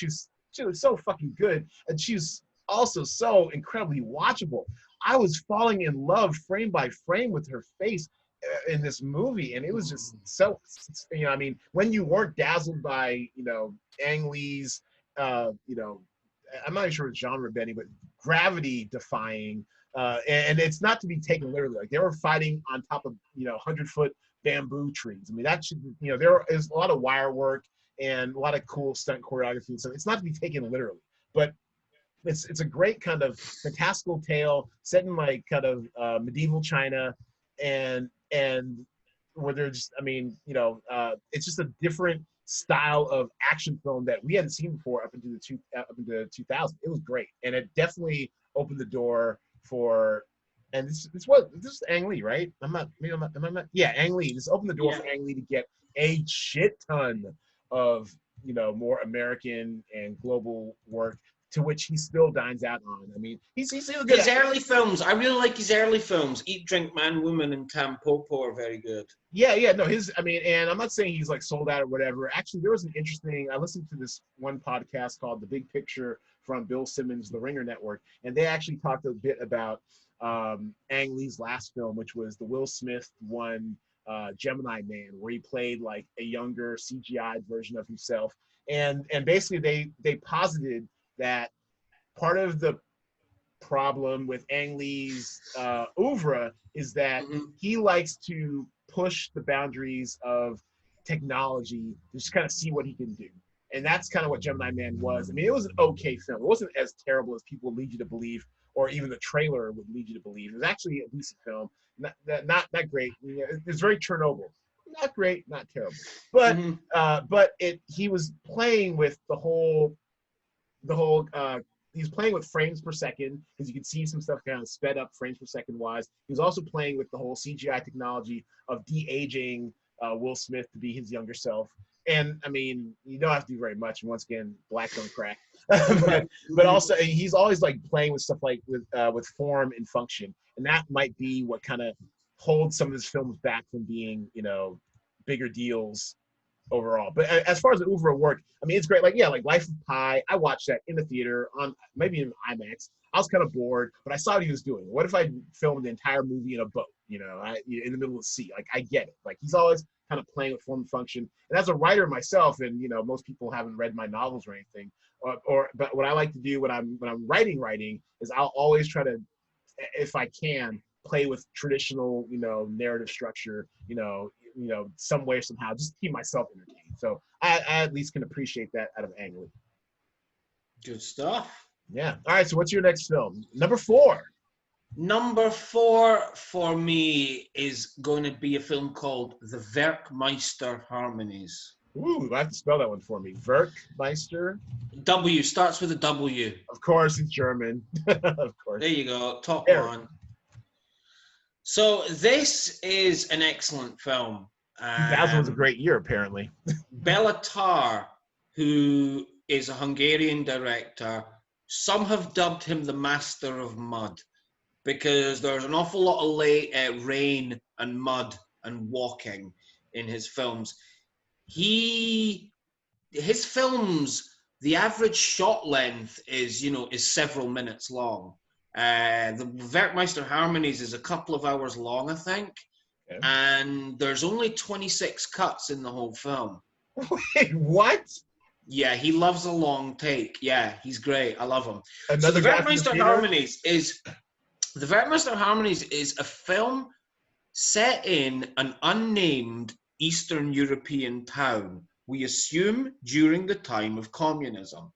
fucking good, and she's also so incredibly watchable. I was falling in love frame by frame with her face in this movie, and it was just so, you know, I mean, when you weren't dazzled by, you know, Ang Lee's, you know, I'm not even sure it's genre bending, but gravity defying, and it's not to be taken literally. Like, they were fighting on top of, you know, 100-foot bamboo trees. I mean, that should, you know, there is a lot of wire work and a lot of cool stunt choreography, so it's not to be taken literally, but it's a great kind of fantastical tale set in like kind of medieval China, and where they're just, I mean, you know, it's just a different style of action film that we hadn't seen before up into 2000. It was great, and it definitely opened the door for, and this is Ang Lee, right? Yeah, Ang Lee. This opened the door for Ang Lee to get a shit ton of, you know, more American and global work, to which he still dines out on. I mean, he's still good. His early films, I really like his early films. Eat, Drink, Man, Woman, and Tampopo are very good. Yeah, no, I mean, and I'm not saying he's like sold out or whatever. Actually, there was an interesting, I listened to this one podcast called The Big Picture from Bill Simmons, The Ringer Network, and they actually talked a bit about Ang Lee's last film, which was the Will Smith one, Gemini Man, where he played like a younger CGI version of himself. And basically they posited that part of the problem with Ang Lee's oeuvre is that he likes to push the boundaries of technology to just kind of see what he can do. And that's kind of what Gemini Man was. I mean, it was an okay film. It wasn't as terrible as people lead you to believe, or even the trailer would lead you to believe. It was actually a decent film. Not great. You know, it's very Chernobyl. Not great, not terrible. But he was playing with the whole he's playing with frames per second, because you can see some stuff kind of sped up frames per second wise. He was also playing with the whole CGI technology of de-aging Will Smith to be his younger self. And I mean, you don't have to do very much. And once again, black don't crack. but also he's always like playing with stuff like with form and function, and that might be what kind of holds some of his films back from being, you know, bigger deals overall. But as far as the oeuvre work, I mean, it's great. Like, yeah, like Life of Pi, I watched that in the theater on maybe in IMAX. I was kind of bored, but I saw what he was doing. What if I filmed the entire movie in a boat, you know, in the middle of the sea? Like, I get it. Like, he's always kind of playing with form and function. And as a writer myself, and, you know, most people haven't read my novels or anything, but what I like to do when I'm writing is I'll always try to, if I can, play with traditional, you know, narrative structure, you know, some way, somehow, just to keep myself entertained. So I at least can appreciate that out of Ang Lee. Good stuff. Yeah. All right. So what's your next film? Number 4. Number 4 for me is going to be a film called The Werkmeister Harmonies. Ooh, I have to spell that one for me. Werkmeister. W starts with a W. Of course, it's German. Of course. There you go. Top one. So this is an excellent film. 2000 was a great year, apparently. Bela Tar, who is a Hungarian director, some have dubbed him the master of mud because there's an awful lot of rain and mud and walking in his films. His films, the average shot length is several minutes long. The Werkmeister Harmonies is a couple of hours long, I think. Okay. And there's only 26 cuts in the whole film. Wait, what? Yeah, he loves a long take. Yeah, he's great. I love him. Another so the Werkmeister Harmonies is a film set in an unnamed Eastern European town, we assume during the time of communism.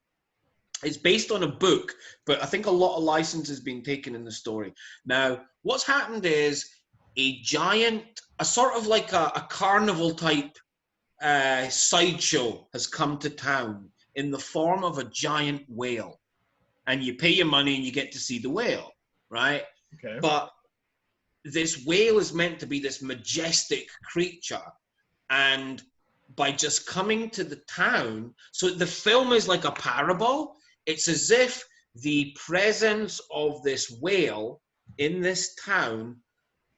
It's based on a book, but I think a lot of license has been taken in the story. Now, what's happened is a sort of like a carnival type sideshow has come to town in the form of a giant whale. And you pay your money and you get to see the whale, right? Okay. But this whale is meant to be this majestic creature. And by just coming to the town, so the film is like a parable. It's as if the presence of this whale in this town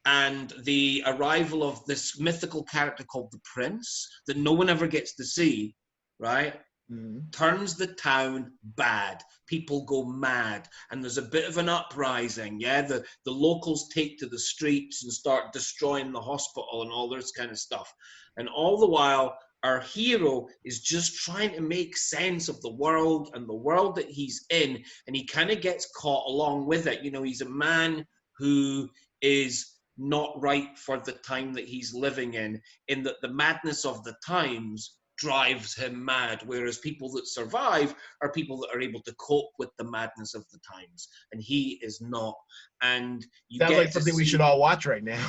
and the arrival of this mythical character called the Prince that no one ever gets to see, right? Mm-hmm. Turns the town bad. People go mad. And there's a bit of an uprising, yeah? The locals take to the streets and start destroying the hospital and all this kind of stuff. And all the while, our hero is just trying to make sense of the world and the world that he's in. And he kind of gets caught along with it. He's a man who is not right for the time that he's living in that the madness of the times drives him mad, whereas people that survive are people that are able to cope with the madness of the times, and he is not. And sounds like something we should all watch right now.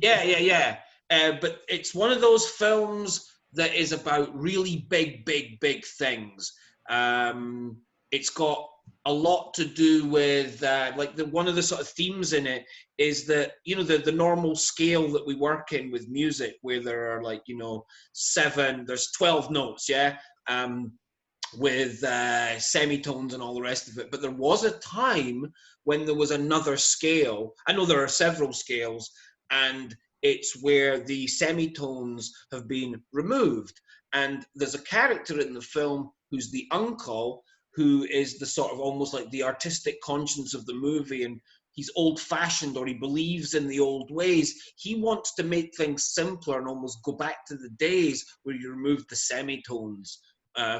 Yeah. But it's one of those films that is about really big things. It's got a lot to do with one of the sort of themes in it is that the normal scale that we work in with music, where there are there's 12 notes, with semitones and all the rest of it. But there was a time when there was another scale. I know there are several scales, and it's where the semitones have been removed. And there's a character in the film who's the uncle, who is the sort of almost like the artistic conscience of the movie, and he's old-fashioned, or he believes in the old ways. He wants to make things simpler and almost go back to the days where you removed the semitones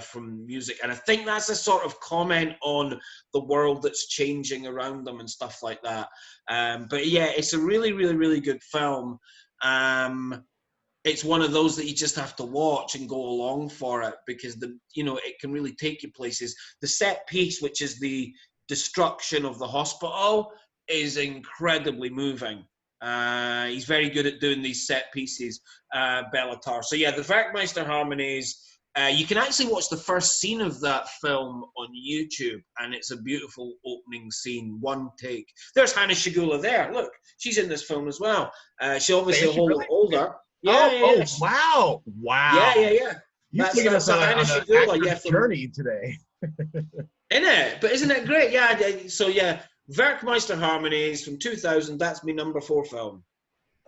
from music. And I think that's a sort of comment on the world that's changing around them and stuff like that. But yeah, it's a really, really, really good film. It's one of those that you just have to watch and go along for it, because it can really take you places. The set piece, which is the destruction of the hospital, is incredibly moving. He's very good at doing these set pieces, Bela Tar. So yeah, the Werkmeister Harmonies. You can actually watch the first scene of that film on YouTube, and it's a beautiful opening scene, one take. There's Hannah Shigula there. Look, she's in this film as well. She's obviously a whole lot older. Yeah. Wow. Yeah. You've taken us on a journey today. But isn't it great? Yeah. So yeah, Werkmeister Harmonies from 2000. That's my number 4 film.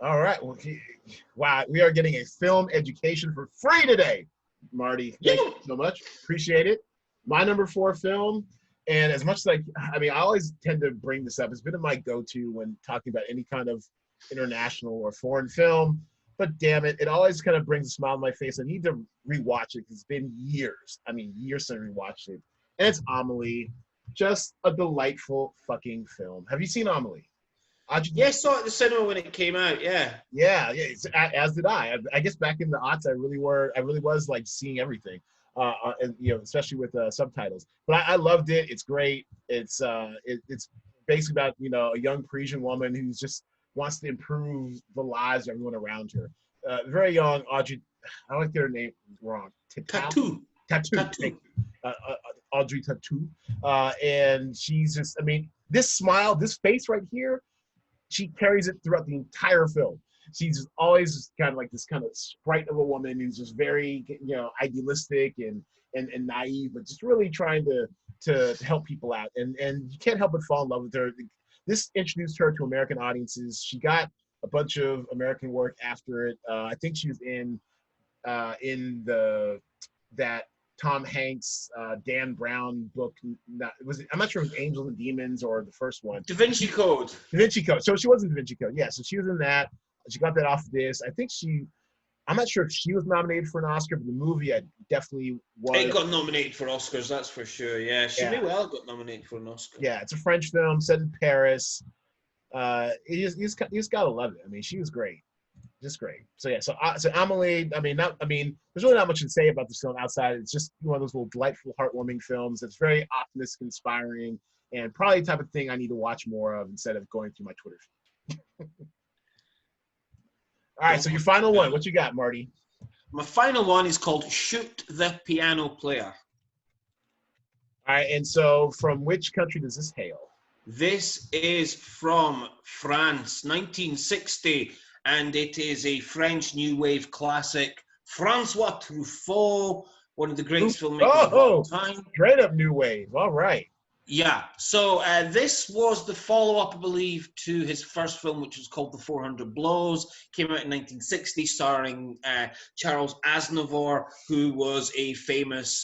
All right. Well, wow, we are getting a film education for free today, Marty. Thank you so much. Appreciate it. My number 4 film, and as much as I always tend to bring this up. It's been my go-to when talking about any kind of international or foreign film. But damn it, it always kind of brings a smile on my face. I need to rewatch it because it's been years. Years since I rewatched it. And it's Amelie. Just a delightful fucking film. Have you seen Amelie? Yeah, I saw it at the cinema when it came out. Yeah. As did I. I guess back in the aughts, I really was like seeing everything, and especially with subtitles. But I loved it. It's great. It's basically about a young Parisian woman who's just wants to improve the lives of everyone around her. Very young Audrey. I like their name wrong. Tattoo. Audrey Tattoo. And she's just. This smile, this face right here. She carries it throughout the entire film. she's just always kind of like this kind of sprite of a woman who's just very, idealistic and naive, but just really trying to help people out. And you can't help but fall in love with her. This introduced her to American audiences. She got a bunch of American work after it. I think she was in that Tom Hanks, Dan Brown book. I'm not sure if it was Angels and Demons or the first one. Da Vinci Code. Da Vinci Code. So she was in Da Vinci Code. Yeah. So she was in that. She got that off this. I'm not sure if she was nominated for an Oscar, but the movie I definitely was. It got nominated for Oscars, that's for sure. Yeah, she may well got nominated for an Oscar. Yeah, it's a French film set in Paris. You just gotta love it. I mean, she was great. Just great. So yeah, so Amelie. There's really not much to say about this film outside. It's just one of those little delightful, heartwarming films that's very optimistic, inspiring, and probably the type of thing I need to watch more of instead of going through my Twitter feed. All right, so your final one. What you got, Marty? My final one is called Shoot the Piano Player. All right, and so from which country does this hail? This is from France, 1960. And it is a French New Wave classic. Francois Truffaut, one of the greatest filmmakers of all time. Straight up New Wave. All right. Yeah. So this was the follow-up, I believe, to his first film, which was called The 400 Blows. Came out in 1960, starring Charles Aznavour, who was a famous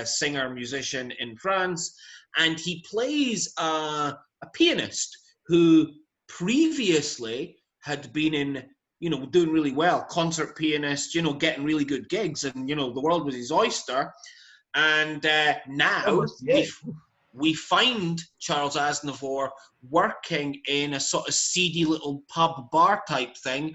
singer-musician in France. And he plays a pianist who previously had been in, doing really well, concert pianist, getting really good gigs, and, the world was his oyster. And now we find Charles Aznavour working in a sort of seedy little pub bar type thing,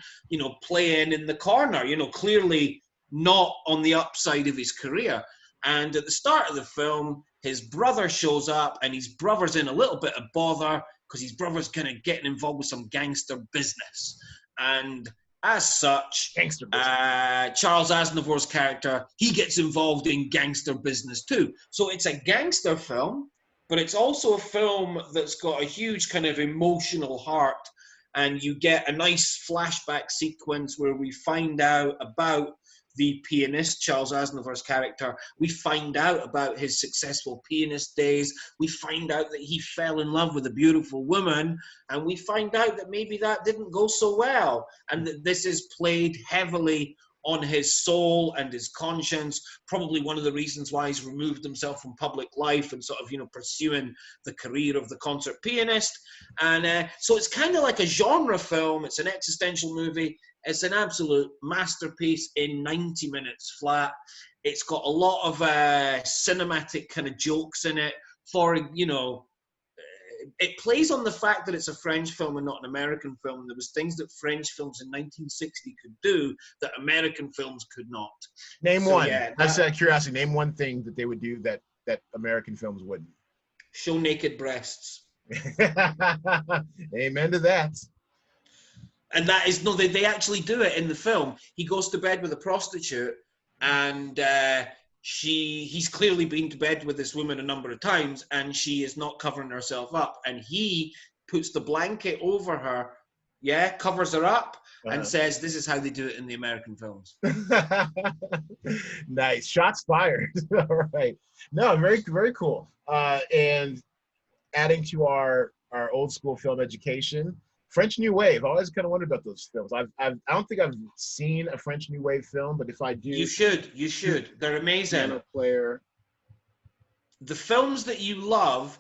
playing in the corner, clearly not on the upside of his career. And at the start of the film, his brother shows up, and his brother's in a little bit of bother because his brother's kind of getting involved with some gangster business. And as such, Charles Aznavour's character, he gets involved in gangster business too. So it's a gangster film, but it's also a film that's got a huge kind of emotional heart. And you get a nice flashback sequence where we find out about the pianist, Charles Aznavour's character. We find out about his successful pianist days. We find out that he fell in love with a beautiful woman. And we find out that maybe that didn't go so well. And that this is played heavily on his soul and his conscience. Probably one of the reasons why he's removed himself from public life and sort of, pursuing the career of the concert pianist. And so it's kind of like a genre film. It's an existential movie. It's an absolute masterpiece in 90 minutes flat. It's got a lot of cinematic kind of jokes in it. It plays on the fact that it's a French film and not an American film. And there was things that French films in 1960 could do that American films could not. Name one. Yeah, that's curiosity. Name one thing that they would do that American films wouldn't. Show naked breasts. Amen to that. And that is, they actually do it in the film. He goes to bed with a prostitute, and he's clearly been to bed with this woman a number of times, and she is not covering herself up. And he puts the blanket over her, covers her up, and says, this is how they do it in the American films. Nice. Shots fired. All right. No, very, very cool. And adding to our old school film education, French New Wave. I always kind of wondered about those films. I don't think I've seen a French New Wave film, but if I do, you should. They're amazing. Piano Player. The films that you love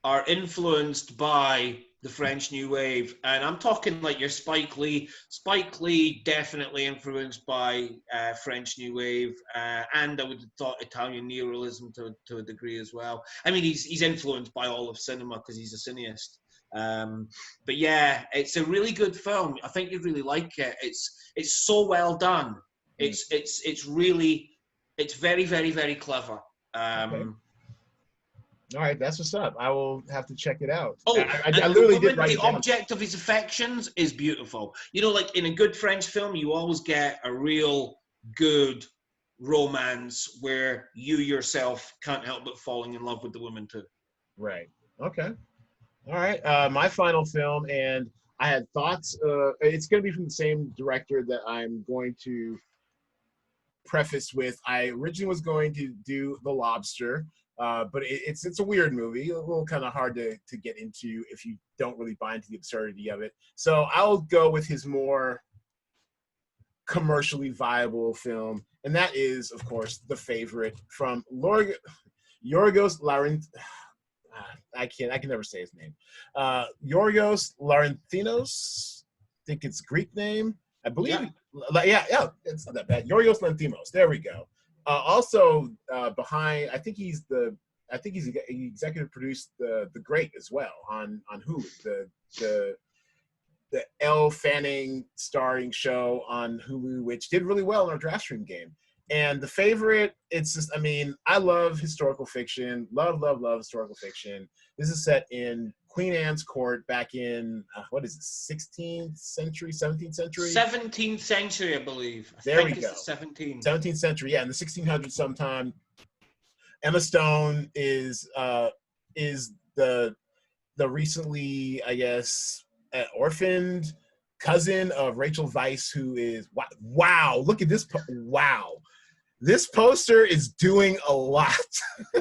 are influenced by the French New Wave, and I'm talking like your Spike Lee. Spike Lee definitely influenced by French New Wave, and I would have thought Italian neorealism to a degree as well. I mean, he's influenced by all of cinema because he's a cineast. But yeah, it's a really good film. I think you'd really like it. It's so well done. It's very, very, very clever. Okay. All right, that's what's up. I will have to check it out. Oh, I literally did write it down. The object of his affections is beautiful. Like in a good French film, you always get a real good romance where you yourself can't help but falling in love with the woman too. Right. Okay. All right. My final film, and I had thoughts. It's going to be from the same director that I'm going to preface with. I originally was going to do The Lobster, but it's a weird movie, a little kind of hard to get into if you don't really buy into the absurdity of it. So I'll go with his more commercially viable film, and that is, of course, The Favorite from Yorgos Lanthimos. I can never say his name. Yorgos Lanthimos. I think it's Greek name. I believe. Yeah, it's not that bad. Yorgos Lanthimos. There we go. Also behind, I think he executive produced the Great as well on Hulu. The Elle Fanning starring show on Hulu, which did really well in our DraftStream game. And The Favorite, it's just, I mean, I love historical fiction. Love historical fiction. This is set in Queen Anne's court back in, what is it, 16th century, 17th century? 17th century, I believe. There we go. 17th century, yeah, in the 1600s sometime. Emma Stone is the recently, I guess, orphaned cousin of Rachel Weisz, who is, wow, look at this, wow. This poster is doing a lot.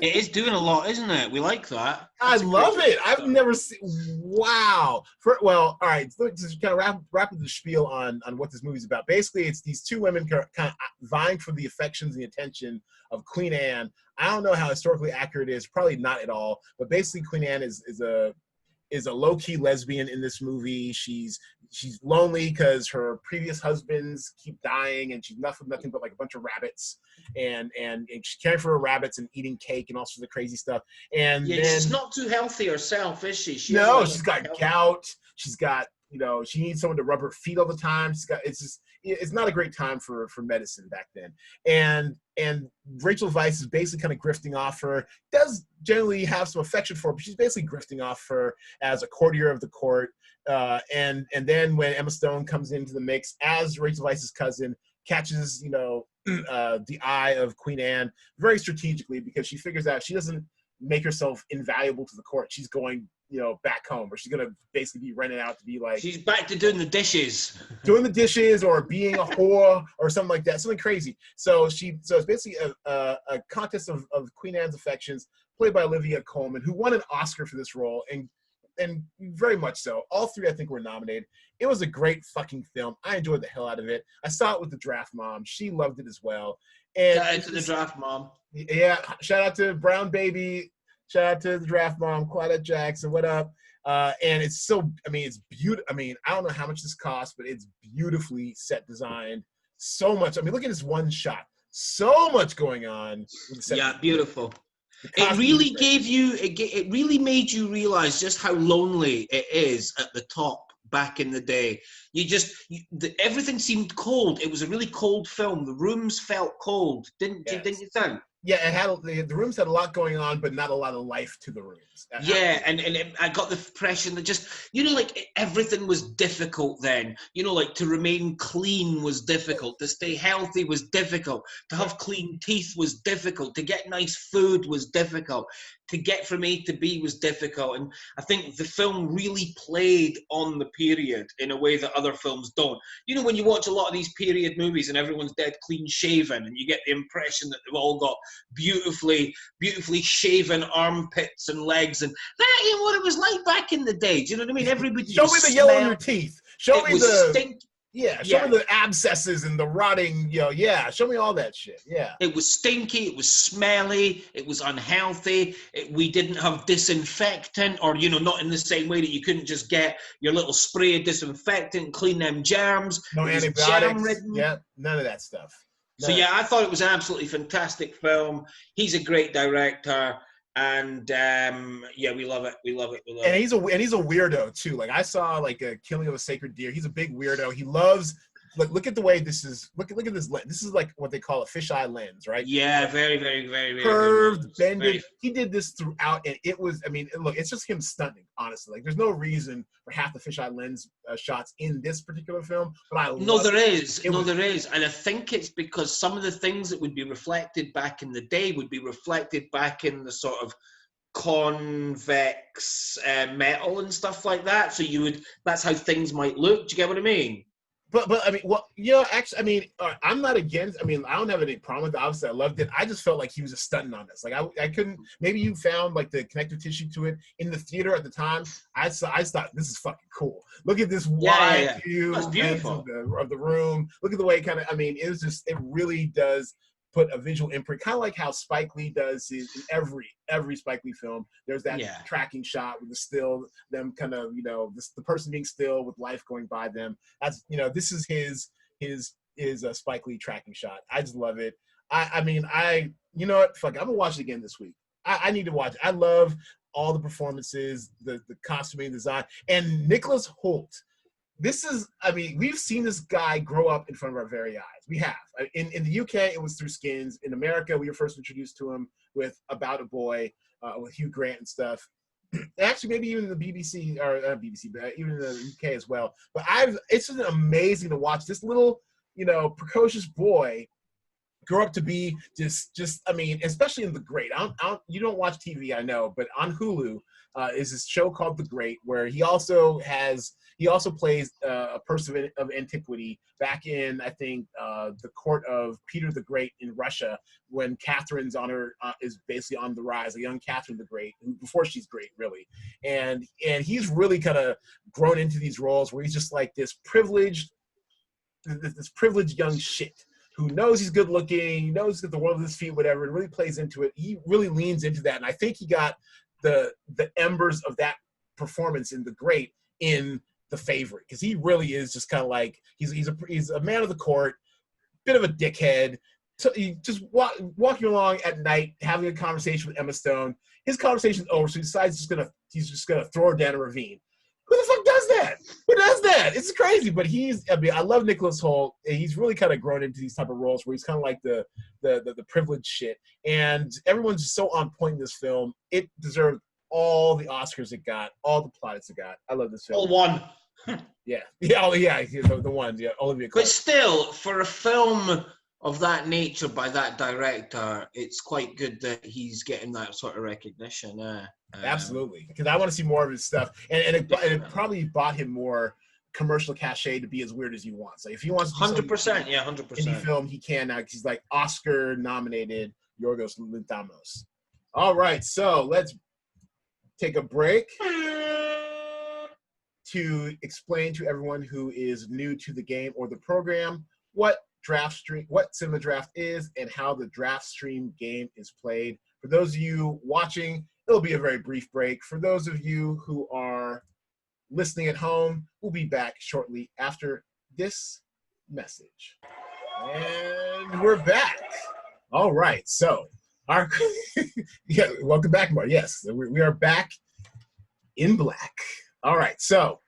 It is doing a lot, isn't it? We like that. I love it. I've never seen, wow. Well, all right, so just kind of wrap the spiel on what this movie's about. Basically, it's these two women kind of vying for the affections and the attention of Queen Anne. I don't know how historically accurate it is, probably not at all, but basically Queen Anne is a low-key lesbian in this movie. She's lonely because her previous husbands keep dying, and she's left with nothing but like a bunch of rabbits, and she's caring for her rabbits and eating cake and all sorts of crazy stuff. And yeah, then, she's not too healthy herself, is she? She's got gout. She's got, she needs someone to rub her feet all the time. It's not a great time for medicine back then. And Rachel Weisz is basically kind of grifting off her, does generally have some affection for her, but she's basically grifting off her as a courtier of the court. And then when Emma Stone comes into the mix as Rachel Weisz's cousin, catches, the eye of Queen Anne very strategically, because she figures out she doesn't make herself invaluable to the court. She's going, back home, or she's going to basically be rented out to be like... She's back to doing the dishes. Doing the dishes, or being a whore, or something like that, something crazy. So it's basically a contest of Queen Anne's affections, played by Olivia Colman, who won an Oscar for this role, and very much so. All three, I think, were nominated. It was a great fucking film. I enjoyed the hell out of it. I saw it with the Draft Mom. She loved it as well. And shout out to the Draft Mom. Yeah, shout out to Brown Baby. Shout out to the Draft Mom, Claudette Jackson. What up? And it's it's beautiful. I don't know how much this cost, but it's beautifully set designed. So much. Look at this one shot. So much going on. Yeah, beautiful. It really it really made you realize just how lonely it is at the top back in the day. Everything seemed cold. It was a really cold film. The rooms felt cold, didn't you think? Yeah, it had the rooms had a lot going on, but not a lot of life to the rooms. Yeah, and I got the impression that just, everything was difficult then. To remain clean was difficult. To stay healthy was difficult. To have clean teeth was difficult. To get nice food was difficult. To get from A to B was difficult. And I think the film really played on the period in a way that other films don't. When you watch a lot of these period movies and everyone's dead clean shaven, and you get the impression that they've all got beautifully shaven armpits and legs, and that ain't what it was like back in the day. Do you know what I mean? Everybody show me the yellow in your teeth. Show me the show me the abscesses and the rotting. Show me all that shit. Yeah, it was stinky. It was smelly. It was unhealthy. We didn't have disinfectant, or not in the same way that you couldn't just get your little spray of disinfectant and clean them germs. No antibiotics. Yeah, none of that stuff. So yeah, I thought it was an absolutely fantastic film. He's a great director, and we love it. We love it. And he's a weirdo too. Like, I saw a Killing of a Sacred Deer. He's a big weirdo. He loves. Look at the way this is. Look at this lens. This is like what they call a fisheye lens, right? Yeah, very, very, very, very curved, bended. He did this throughout, and it was. Look, it's just him stunning. Honestly, there's no reason for half the fisheye lens shots in this particular film. But there is, and I think it's because some of the things that would be reflected back in the day would be reflected back in the sort of convex metal and stuff like that. So that's how things might look. Do you get what I mean? But I mean, well, actually, I mean, I'm not against. I mean, I don't have any problem with it. Obviously, I loved it. I just felt like he was just stunting on this. Like I couldn't. Maybe you found like the connective tissue to it in the theater at the time. I thought this is fucking cool. Look at this wide view That's beautiful. of the room. Look at the way it kind of. I mean, it really does put a visual imprint, kind of like how Spike Lee does in every Spike Lee film. There's that tracking shot with the still, them kind of, the person being still with life going by them. That's, this is his Spike Lee tracking shot. I just love it. I mean, you know what? Fuck, I'm gonna watch it again this week. I need to watch it. I love all the performances, the costuming, design, and Nicholas Hoult. We've seen this guy grow up in front of our very eyes. We have. In the UK, it was through Skins. In America, we were first introduced to him with About a Boy, with Hugh Grant and stuff. Actually, maybe even in the BBC, or not BBC, but even in the UK as well. But it's just amazing to watch this little, precocious boy grow up to be especially in The Great. You don't watch TV, I know, but on Hulu is this show called The Great, where he also plays a person of antiquity back in, I think, the court of Peter the Great in Russia, when Catherine's is basically on the rise, a young Catherine the Great, before she's great, really. And he's really kind of grown into these roles where he's just like this privileged young shit who knows he's good looking, he knows he's got the world at his feet, whatever, and really plays into it. He really leans into that. And I think he got the embers of that performance in The Great in The Favorite, because he really is just kind of like, he's a man of the court, bit of a dickhead. So he just walking along at night, having a conversation with Emma Stone. His conversation's over, so he decides he's just gonna throw her down a ravine. Who the fuck does that? Who does that? It's crazy. But I love Nicholas Hoult. He's really kind of grown into these type of roles where he's kind of like the privileged shit. And everyone's just so on point in this film. It deserved all the Oscars it got, all the plaudits it got. I love this film. All one. Yeah. The one. Yeah, Olivia Clarke. But still, for a film of that nature by that director, it's quite good that he's getting that sort of recognition. Absolutely, because I want to see more of his stuff, and it probably bought him more commercial cachet to be as weird as he wants. Like if he wants 100%, 100% indie film, he can now. He's like Oscar nominated Yorgos Lanthimos. All right, so let's take a break to explain to everyone who is new to the game or the program what Cinema Draft is, and how the DraftStream game is played. For those of you watching, it'll be a very brief break. For those of you who are listening at home, we'll be back shortly after this message. And we're back. All right, so welcome back, Marty. Yes, we are back in black. All right, so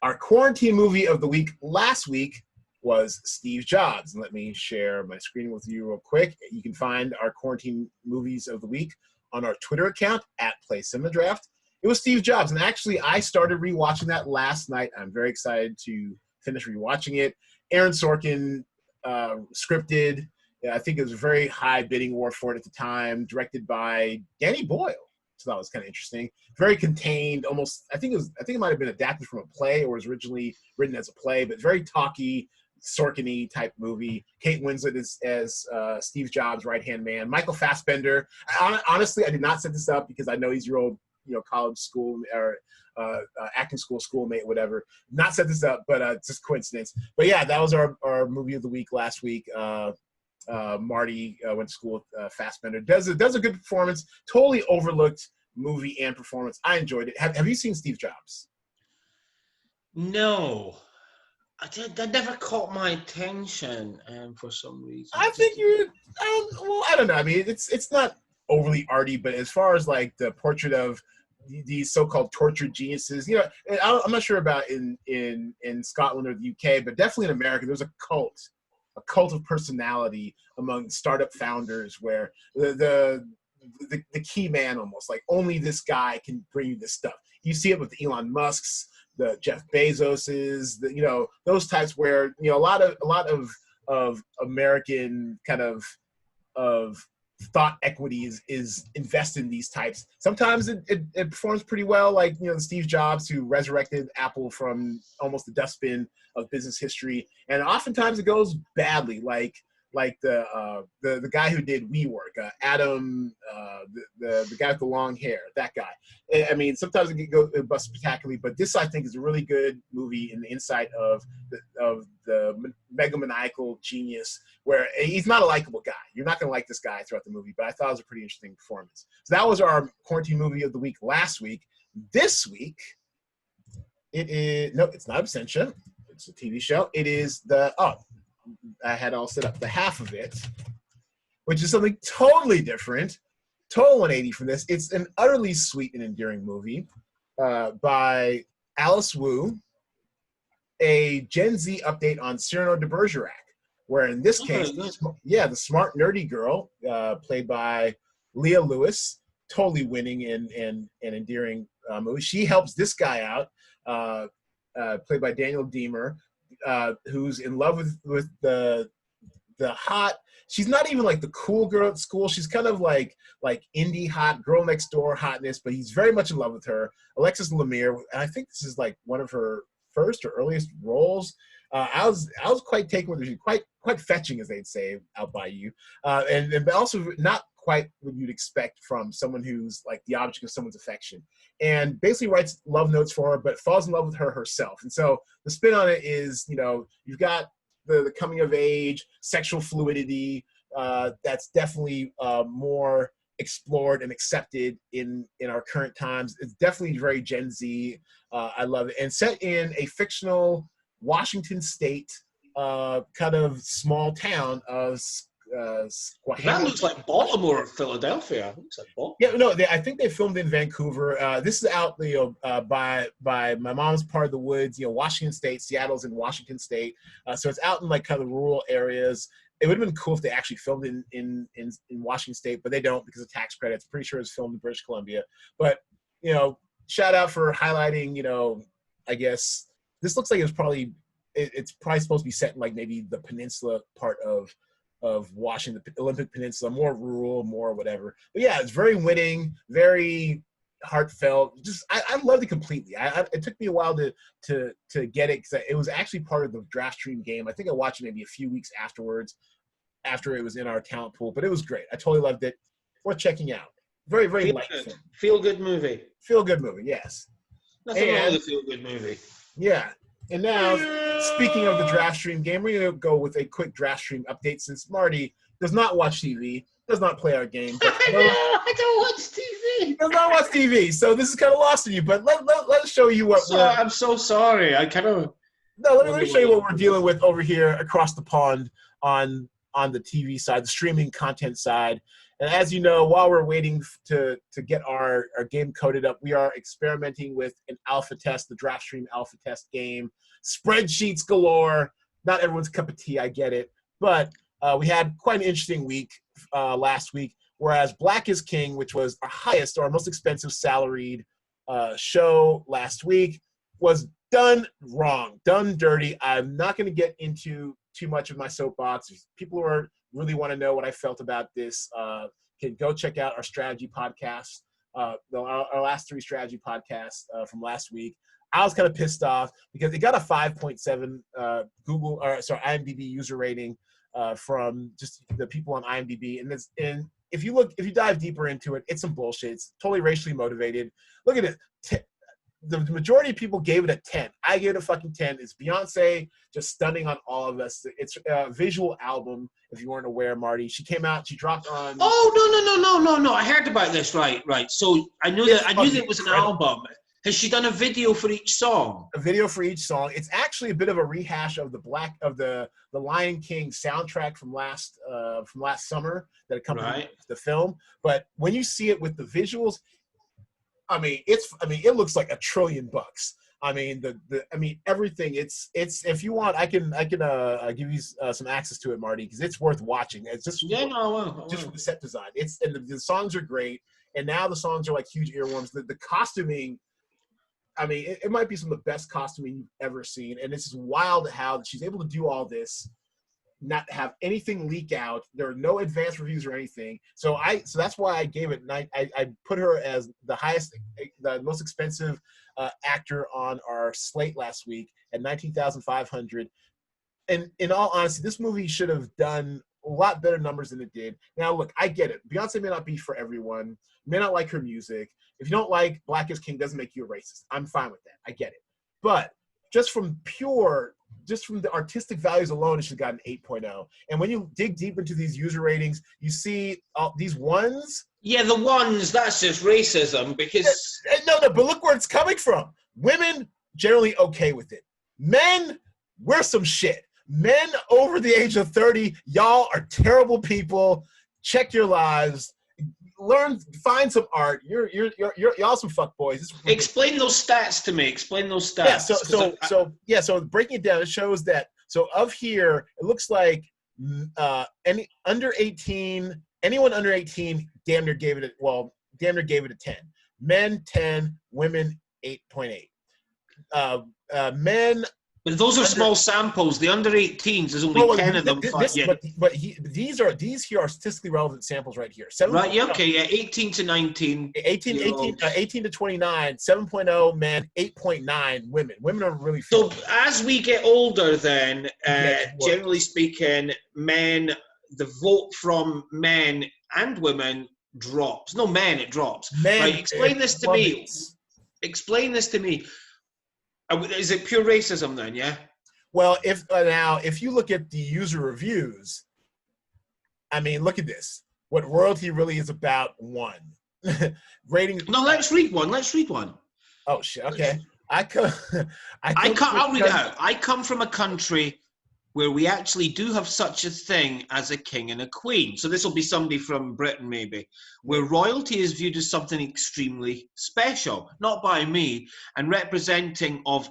our quarantine movie of the week last week was Steve Jobs. And let me share my screen with you real quick. You can find our quarantine movies of the week on our Twitter account at PlayCinemaDraft. It was Steve Jobs. And actually, I started rewatching that last night. I'm very excited to finish rewatching it. Aaron Sorkin scripted. I think it was a very high bidding war for it at the time, directed by Danny Boyle. So that was kind of interesting. Very contained, almost. I think it might have been adapted from a play, or was originally written as a play, but very talky, Sorkin-y type movie. Kate Winslet as Steve Jobs' right-hand man. Michael Fassbender. Honestly, I did not set this up because I know he's your old, college school or acting school schoolmate, whatever. Not set this up, but it's just coincidence. But yeah, that was our movie of the week last week. Marty went to school with Fassbender. Does a good performance. Totally overlooked movie and performance. I enjoyed it. Have you seen Steve Jobs? No. That never caught my attention for some reason. I think I don't know. I mean, it's not overly arty, but as far as like the portrait of these so-called tortured geniuses, I'm not sure about in Scotland or the UK, but definitely in America, there's a cult of personality among startup founders where the key man, almost like only this guy can bring you this stuff. You see it with the Elon Musks, the Jeff Bezoses, those types where a lot of American kind of thought equity is invested in these types. Sometimes it performs pretty well, like, you know, Steve Jobs, who resurrected Apple from almost the dustbin of business history, and oftentimes it goes badly, like the guy who did WeWork, Adam, the guy with the long hair, that guy. I mean, sometimes it can go bust spectacularly, but this, I think, is a really good movie in the insight of the megalomaniacal genius, where he's not a likable guy. You're not going to like this guy throughout the movie, but I thought it was a pretty interesting performance. So that was our quarantine movie of the week last week. This week, it's not Absentia. It's a TV show. It is I had all set up the half of it, which is something totally different, total 180 from this. It's an utterly sweet and endearing movie by Alice Wu, a Gen Z update on Cyrano de Bergerac, where in this case, the smart, nerdy girl, played by Leah Lewis, totally winning and endearing movie. She helps this guy out, played by Daniel Deemer, who's in love with the hot. She's not even like the cool girl at school. She's kind of like indie hot, girl next door hotness, but he's very much in love with her. Alexis Lemire, and I think this is like one of her first or earliest roles. I was quite taken with her. She's quite fetching, as they'd say out by you, and also not quite what you'd expect from someone who's like the object of someone's affection, and basically writes love notes for her, but falls in love with her herself. And so the spin on it is, you know, you've got the coming of age, sexual fluidity, that's definitely more explored and accepted in our current times. It's definitely very Gen Z. I love it. And set in a fictional Washington State kind of small town of that looks like Baltimore or Philadelphia. It looks like Baltimore. Yeah, no, I think they filmed in Vancouver. This is out, you know, by my mom's part of the woods. You know, Washington State, Seattle's in Washington State, so it's out in like kind of rural areas. It would have been cool if they actually filmed in Washington State, but they don't because of tax credits. Pretty sure it's filmed in British Columbia. But, you know, shout out for highlighting. You know, I guess this looks like it's probably supposed to be set in like maybe the peninsula part of Washington, the Olympic Peninsula, more rural, more whatever. But yeah, it's very winning, very heartfelt. Just I loved it completely. It took me a while to get it, because it was actually part of the DraftStream game. I think I watched it maybe a few weeks afterwards, after it was in our talent pool. But it was great. I totally loved it. Worth checking out. Very, very light film. Feel good movie. Feel good movie. Yes. Nothing wrong with a feel good movie. Yeah. And now, speaking of the DraftStream game, we're going to go with a quick DraftStream update, since Marty does not watch TV, does not play our game. But I don't watch TV. He does not watch TV, so this is kind of lost on you. But let's show you what. I'm so sorry. I kind of. No, let me show you what we're dealing with over here across the pond on the TV side, the streaming content side. And as you know, while we're waiting to get our game coded up, we are experimenting with an alpha test, the DraftStream alpha test game. Spreadsheets galore. Not everyone's cup of tea, I get it. But we had quite an interesting week last week, whereas Black is King, which was our highest or our most expensive salaried show last week, was done wrong, done dirty. I'm not going to get into too much of my soapbox. People who are really want to know what I felt about this, can go check out our strategy podcast, our last 3 strategy podcasts from last week. I was kind of pissed off because it got a 5.7 IMDb user rating from just the people on IMDb, and if you dive deeper into it, it's some bullshit. It's totally racially motivated. Look at it. The majority of people gave it a 10. I gave it a fucking 10. It's Beyonce just stunning on all of us. It's a visual album, if you weren't aware, Marty. She came out, she dropped on... Oh, no. I heard about this, right. So I knew that it was an album. Has she done a video for each song? A video for each song. It's actually a bit of a rehash of the Lion King soundtrack from last summer that accompanied the film. But when you see it with the visuals, it looks like $1 trillion. Everything. It's if you want, I can give you some access to it, Marty, because it's worth watching. It's just for the set design. The songs are great, and now the songs are like huge earworms. The costuming, it might be some of the best costuming you've ever seen, and it's just wild how she's able to do all this not have anything leak out. There are no advanced reviews or anything. So that's why I gave it I put her as the most expensive actor on our slate last week at $19,500. And in all honesty, this movie should have done a lot better numbers than it did. Now, look, I get it. Beyonce may not be for everyone. You may not like her music. If you don't like Black is King, doesn't make you a racist. I'm fine with that. I get it. But just from the artistic values alone, it should have gotten 8.0. And when you dig deep into these user ratings, you see these ones. Yeah, the ones, that's just racism because... No, but look where it's coming from. Women, generally okay with it. Men, we're some shit. Men over the age of 30, y'all are terrible people. Check your lives. Find some art. Y'all some fuckboys. Explain those stats to me. Explain those stats. Yeah, so breaking it down, it shows that of here, it looks like anyone under 18 damn near gave it a 10. Men 10, women 8.8. Men. But those are small samples. The under 18s, there's only 10 of them. These here are statistically relevant samples right here. 18 to 19. 18 to 29, 7.0 men, 8.9 women. Women are really So as we get older then, generally speaking, the vote from men and women drops. No, men, it drops. Right? Explain this to me. Explain this to me. Is it pure racism then, yeah? Well, if you look at the user reviews, I mean, look at this. What royalty really is about, one. Rating. No, let's read one. Oh, shit, okay. I'll read it out. I come from a country where we actually do have such a thing as a king and a queen. So this will be somebody from Britain, maybe, where royalty is viewed as something extremely special, not by me, and representing of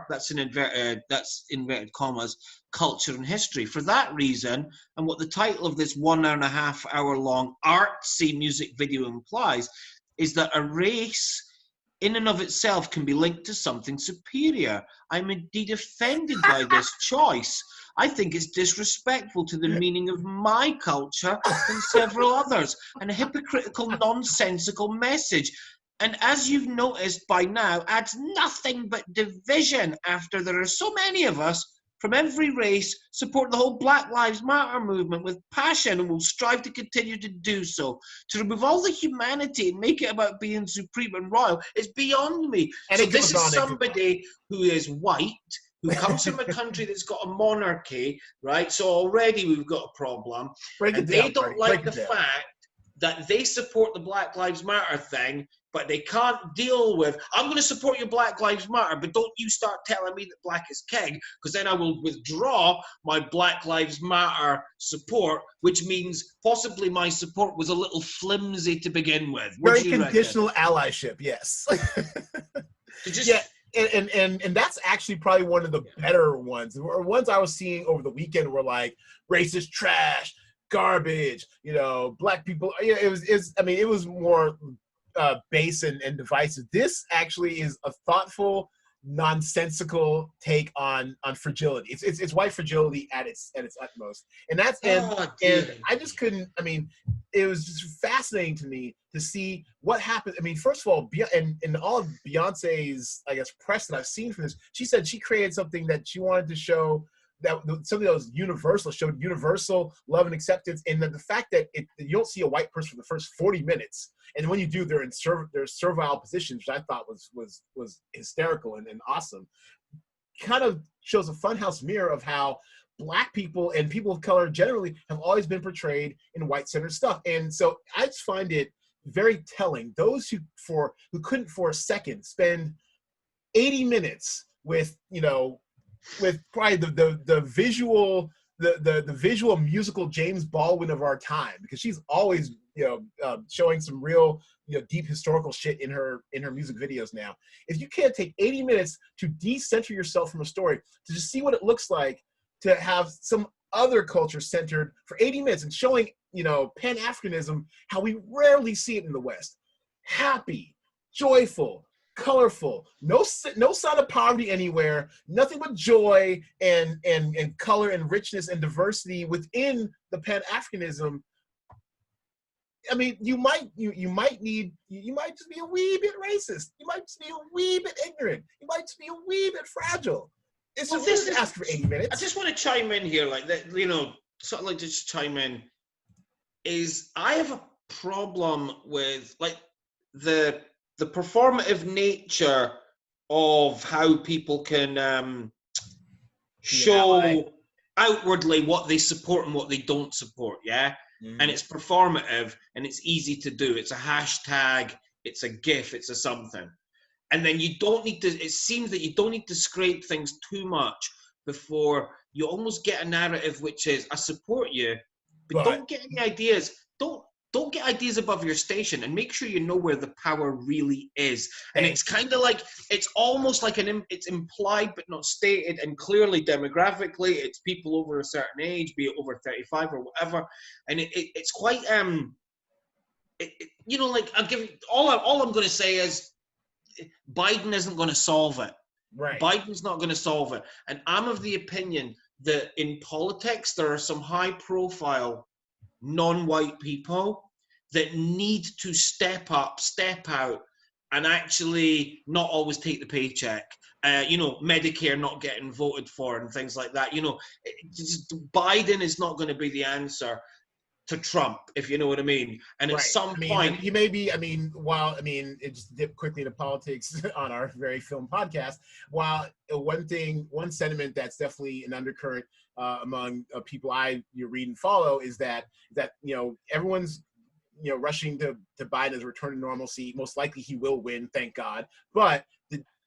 that's in inverted commas, culture and history. For that reason, and what the title of this 1.5 hour long artsy music video implies, is that a race in and of itself can be linked to something superior. I'm indeed offended by this choice. I think it's disrespectful to the meaning of my culture and several others, and a hypocritical, nonsensical message. And as you've noticed by now, adds nothing but division after there are so many of us from every race support the whole Black Lives Matter movement with passion and will strive to continue to do so. To remove all the humanity and make it about being supreme and royal is beyond me. And so this is somebody who is white, who comes from a country that's got a monarchy, right? So already we've got a problem. And they don't like the fact that they support the Black Lives Matter thing, but they can't deal with, I'm going to support your Black Lives Matter, but don't you start telling me that black is king, because then I will withdraw my Black Lives Matter support, which means possibly my support was a little flimsy to begin with. Very conditional allyship, yes. And that's actually probably one of the better ones. The ones I was seeing over the weekend were like racist trash, garbage, black people. It was more base and divisive. This actually is a thoughtful, nonsensical take on fragility. It's white fragility at its utmost, and that's and I just couldn't. It was just fascinating to me to see what happened. First of all, in all of Beyonce's, press that I've seen from this, she said she created something that she wanted to show, that something that was universal, showed universal love and acceptance, and the fact that you don't see a white person for the first 40 minutes, and when you do, they're in servile positions, which I thought was hysterical and awesome. Kind of shows a funhouse mirror of how black people and people of color generally have always been portrayed in white-centered stuff, and so I just find it very telling. Those who couldn't for a second spend 80 minutes with probably the visual musical James Baldwin of our time, because she's always showing some real deep historical shit in her music videos now. If you can't take 80 minutes to decenter yourself from a story, to just see what it looks like to have some other culture centered for 80 minutes and showing Pan-Africanism, how we rarely see it in the West, happy, joyful, colorful, no sign of poverty anywhere, nothing but joy and color and richness and diversity within the Pan-Africanism. I mean, you might just be a wee bit racist. You might just be a wee bit ignorant. You might just be a wee bit fragile. It's Well, just ask for 80 minutes. I just want to chime in here, like that, you know, sort of like to just chime in. Is I have a problem with like the performative nature of how people can show outwardly what they support and what they don't support. Yeah. And it's performative and it's easy to do. It's a hashtag, it's a GIF, it's a something. And then you don't need to, it seems that you don't need to scrape things too much before you almost get a narrative which is, I support you, but don't get any ideas. Don't get ideas above your station, and make sure you know where the power really is. And it's kind of like, it's almost like it's implied but not stated, and clearly demographically it's people over a certain age, be it over 35 or whatever. And it's quite you know, like I'll give all I'm going to say is Biden isn't going to solve it. Right. Biden's not going to solve it. And I'm of the opinion that in politics there are some high profile non-white people that need to step up, step out, and actually not always take the paycheck. You know, Medicare not getting voted for and things like that. You know, Biden is not going to be the answer to Trump, if you know what I mean. And at some point, he may be. It just dipped quickly into politics on our very film podcast. While one sentiment that's definitely an undercurrent among people you read and follow is that you know, everyone's, you know, rushing to Biden as a return to normalcy. Most likely he will win, thank God. But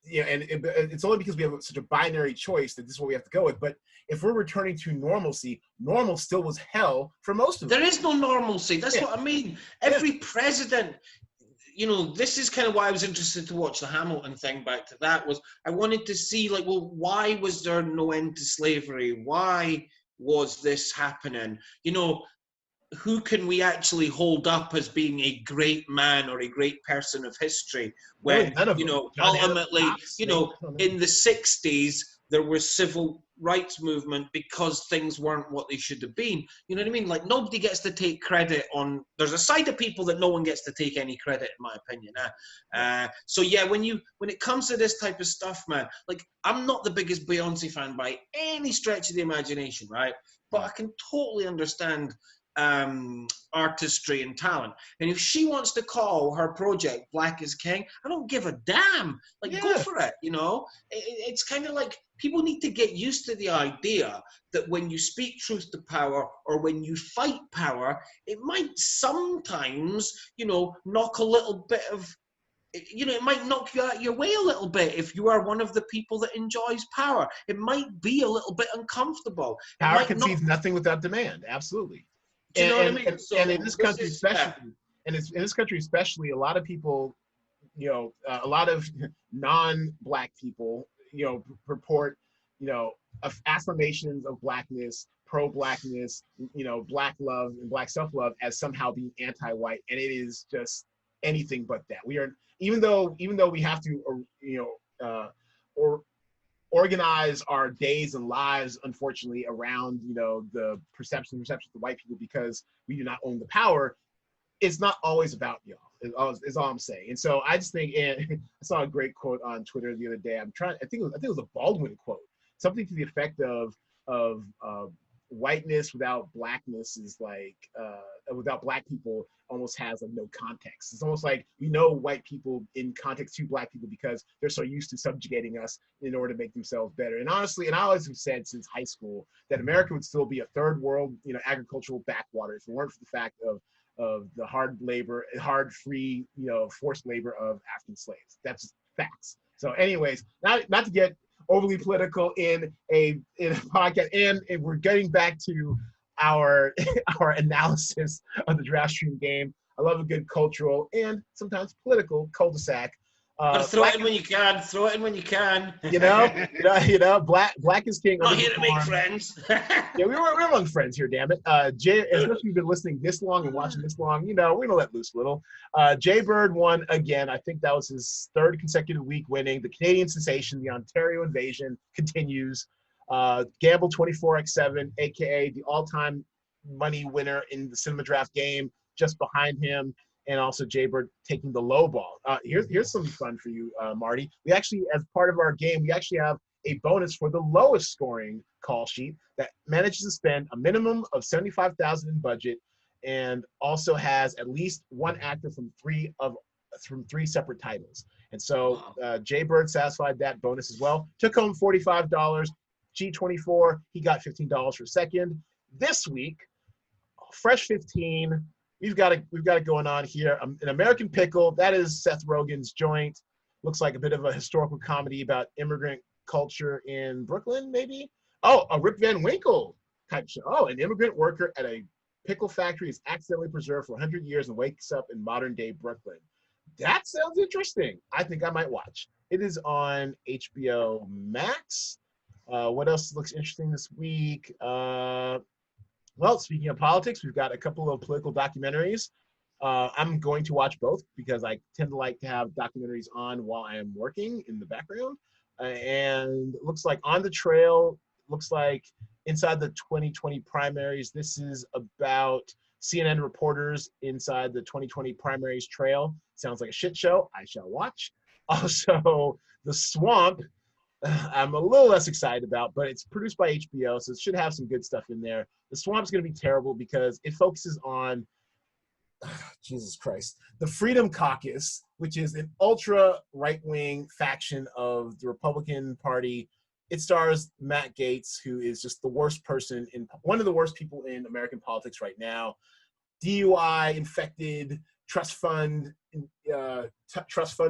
it's only because we have such a binary choice that this is what we have to go with. But if we're returning to normalcy, normal still was hell for most of us. There is no normalcy. That's what I mean. Every president, you know, this is kind of why I was interested to watch the Hamilton thing. Back to that, was I wanted to see, like, well, why was there no end to slavery? Why was this happening? You know, who can we actually hold up as being a great man or a great person of history when, you know, ultimately, you know, in the 60s, there was civil rights movement because things weren't what they should have been. You know what I mean? Like, nobody gets to take credit on, there's a side of people that no one gets to take any credit, in my opinion. So yeah, when it comes to this type of stuff, man, like, I'm not the biggest Beyonce fan by any stretch of the imagination, right? But I can totally understand artistry and talent, and if she wants to call her project Black is King, I don't give a damn. Like, go for it. You know, it's kind of like people need to get used to the idea that when you speak truth to power or when you fight power, it might sometimes, you know, knock a little bit of, you know, it might knock you out of your way a little bit if you are one of the people that enjoys power. It might be a little bit uncomfortable. Power concedes nothing without demand. Absolutely. Do you know what I mean? And in this country especially, a lot of people, you know, a lot of non-Black people, you know, purport, you know, affirmations of Blackness, pro-Blackness, you know, Black love and Black self-love as somehow being anti-white, and it is just anything but that. We are, even though we have to, you know, or organize our days and lives, unfortunately, around, you know, the perceptions of white people because we do not own the power. It's not always about y'all. Is all I'm saying. And so I just think, and I saw a great quote on Twitter the other day. I think it was a Baldwin quote, something to the effect of whiteness without Blackness is like, without Black people almost has like no context. It's almost like we know white people in context to Black people because they're so used to subjugating us in order to make themselves better. And honestly, and I always have said since high school that America would still be a third world, you know, agricultural backwater if it weren't for the fact of the hard free, you know, forced labor of African slaves. That's just facts. So anyways, not to get overly political in a podcast, and we're getting back to our analysis of the DraftStream game. I love a good cultural and sometimes political cul-de-sac. Gotta throw it in when you can. Throw it in when you can. Black is king. Not here to make friends. Yeah, we're among friends here, damn it. Jay, especially if you've been listening this long and watching this long, we're gonna let loose a little. Jay Bird won again. I think that was his third consecutive week winning. The Canadian sensation, the Ontario invasion, continues. Gamble 24x7, aka the all-time money winner in the cinema draft game, just behind him. And also Jay Bird taking the low ball. Here's some fun for you, Marty. We actually, as part of our game, we actually have a bonus for the lowest scoring call sheet that manages to spend a minimum of $75,000 in budget and also has at least one actor from three separate titles. And so Jay Bird satisfied that bonus as well. Took home $45. G24, he got $15 for second. This week, fresh 15. We've got it going on here. An American Pickle, that is Seth Rogen's joint. Looks like a bit of a historical comedy about immigrant culture in Brooklyn, maybe? Oh, a Rip Van Winkle type show. Oh, an immigrant worker at a pickle factory is accidentally preserved for 100 years and wakes up in modern-day Brooklyn. That sounds interesting. I think I might watch. It is on HBO Max. What else looks interesting this week? Well, speaking of politics, we've got a couple of political documentaries. I'm going to watch both because I tend to like to have documentaries on while I am working in the background. And it looks like On the Trail, looks like inside the 2020 primaries. This is about CNN reporters inside the 2020 primaries trail. Sounds like a shit show. I shall watch. Also, The Swamp, I'm a little less excited about, but it's produced by HBO, so it should have some good stuff in there. The Swamp's going to be terrible because it focuses on, Jesus Christ, the Freedom Caucus, which is an ultra right-wing faction of the Republican Party. It stars Matt Gaetz, who is just the worst person one of the worst people in American politics right now. DUI infected, trust fund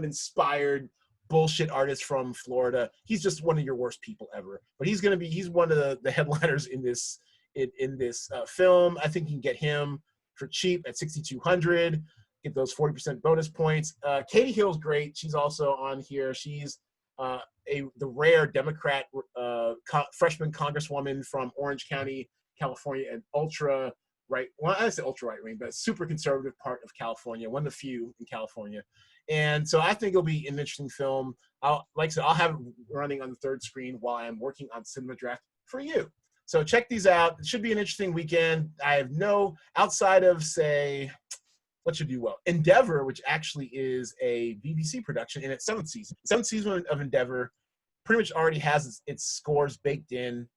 inspired bullshit artist from Florida. He's just one of your worst people ever. But he's one of the headliners in this film. I think you can get him for cheap at $6,200. Get those 40% bonus points. Katie Hill's great. She's also on here. She's the rare Democrat freshman congresswoman from Orange County, California, and ultra right. Well, I say ultra right wing, but super conservative part of California. One of the few in California. And so I think it'll be an interesting film. I'll have it running on the third screen while I'm working on Cinema Draft for you. So check these out. It should be an interesting weekend. I have outside of, say, what should do well? Endeavor, which actually is a BBC production in its seventh season. Seventh season of Endeavor pretty much already has its scores baked in.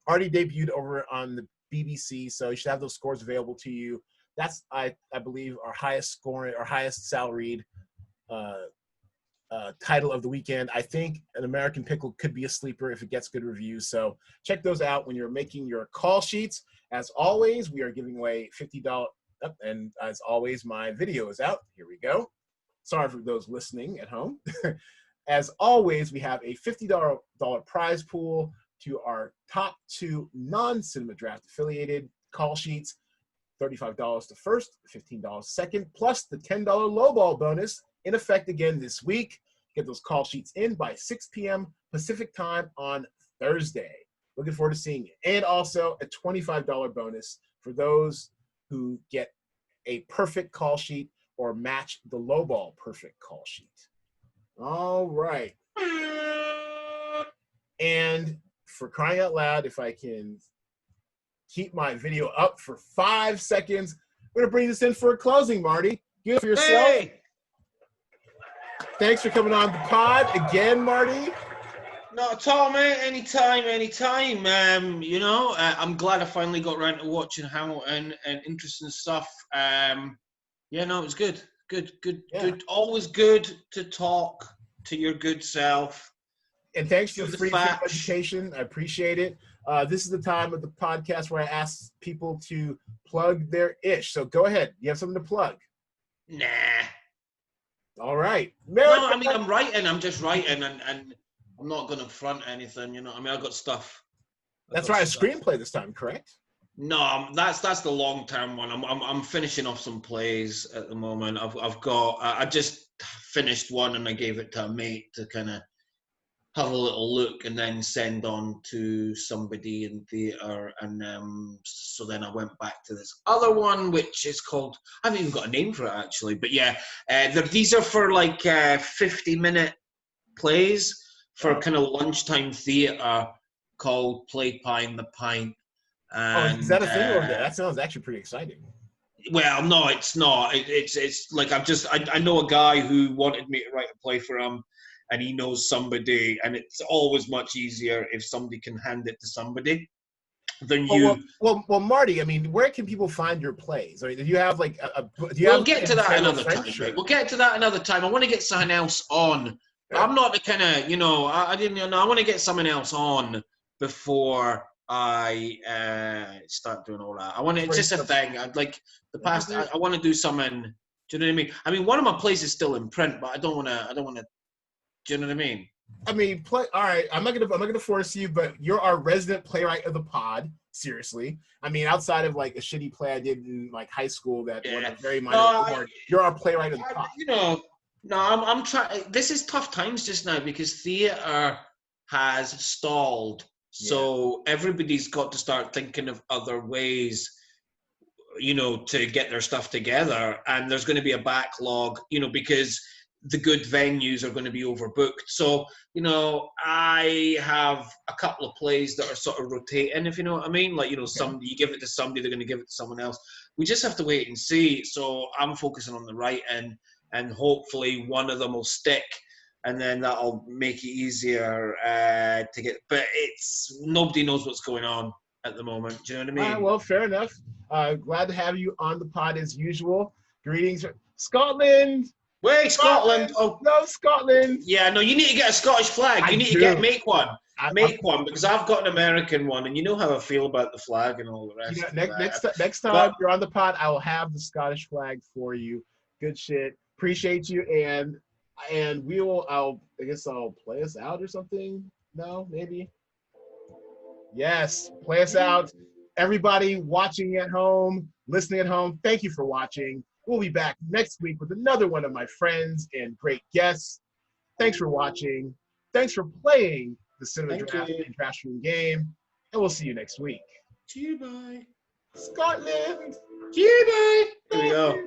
Already debuted over on the BBC, so you should have those scores available to you. That's, I believe, our highest scoring, our highest salaried title of the weekend. I think An American Pickle could be a sleeper if it gets good reviews. So check those out when you're making your call sheets. As always, we are giving away $50. And as always, my video is out. Here we go. Sorry for those listening at home. As always, we have a $50 prize pool to our top two non-Cinema Draft affiliated call sheets. $35 to first, $15 second, plus the $10 lowball bonus in effect again this week. Get those call sheets in by 6 p.m. Pacific time on Thursday. Looking forward to seeing you. And also a $25 bonus for those who get a perfect call sheet or match the lowball perfect call sheet. All right. And for crying out loud, if I can keep my video up for 5 seconds, we're going to bring this in for a closing, Marty. Give it for yourself. Hey. Thanks for coming on the pod again, Marty. Not at all, mate. Anytime. I'm glad I finally got around to watching Hamilton and interesting stuff. It was good. Good. Always good to talk to your good self. And thanks for the free education. I appreciate it. This is the time of the podcast where I ask people to plug their ish. So go ahead. You have something to plug? Nah. All right. No, I mean, I'm writing. I'm just writing, and I'm not going to front anything. I've got stuff. That's right. A screenplay this time, correct? No, that's the long term one. I'm finishing off some plays at the moment. I've got. I just finished one and I gave it to a mate to kind of have a little look and then send on to somebody in theatre. And so then I went back to this other one, which is called, I haven't even got a name for it actually, but yeah, these are for like 50-minute plays for kind of lunchtime theatre called Play Pie the Pint. And, is that a thing over there? That sounds actually pretty exciting. Well, no, it's not. It's like I know a guy who wanted me to write a play for him, and he knows somebody, and it's always much easier if somebody can hand it to somebody than you. Well, Marty, I mean, where can people find your plays? I mean, do you have like We'll get to that another time. Right? We'll get to that another time. I want to get something else on. Yeah. I'm not the kind of, I didn't know. I want to get something else on before I start doing all that. It's just a thing. I'd like the past. I want to do something. Do you know what I mean? I mean, one of my plays is still in print, but I don't want to. Do you know what I mean? I mean, all right. I'm not gonna force you, but you're our resident playwright of the pod. Seriously, I mean, outside of like a shitty play I did in like high school that was very minor. You're our playwright of the pod. No, I'm trying. This is tough times just now because theatre has stalled. So everybody's got to start thinking of other ways, to get their stuff together. And there's going to be a backlog, because the good venues are going to be overbooked. So, I have a couple of plays that are sort of rotating, if you know what I mean. Like, somebody, you give it to somebody, they're going to give it to someone else. We just have to wait and see. So I'm focusing on the writing, and hopefully one of them will stick. And then that'll make it easier to get. But nobody knows what's going on at the moment. Do you know what I mean? Well, fair enough. Glad to have you on the pod as usual. Greetings, Scotland. Wait, Scotland. Oh no, Scotland. Yeah, no. You need to get a Scottish flag. You need to make one. Make one because I've got an American one, and you know how I feel about the flag and all the rest. Next time you're on the pod, I will have the Scottish flag for you. Good shit. Appreciate you, and I guess I'll play us out or something. No, maybe. Yes, play us out. Everybody watching at home, listening at home, thank you for watching. We'll be back next week with another one of my friends and great guests. Thanks for watching. Thanks for playing the Cinema Draft and DraftStream game. And we'll see you next week. Cheer bye. Scotland. Cheer bye. Here we go.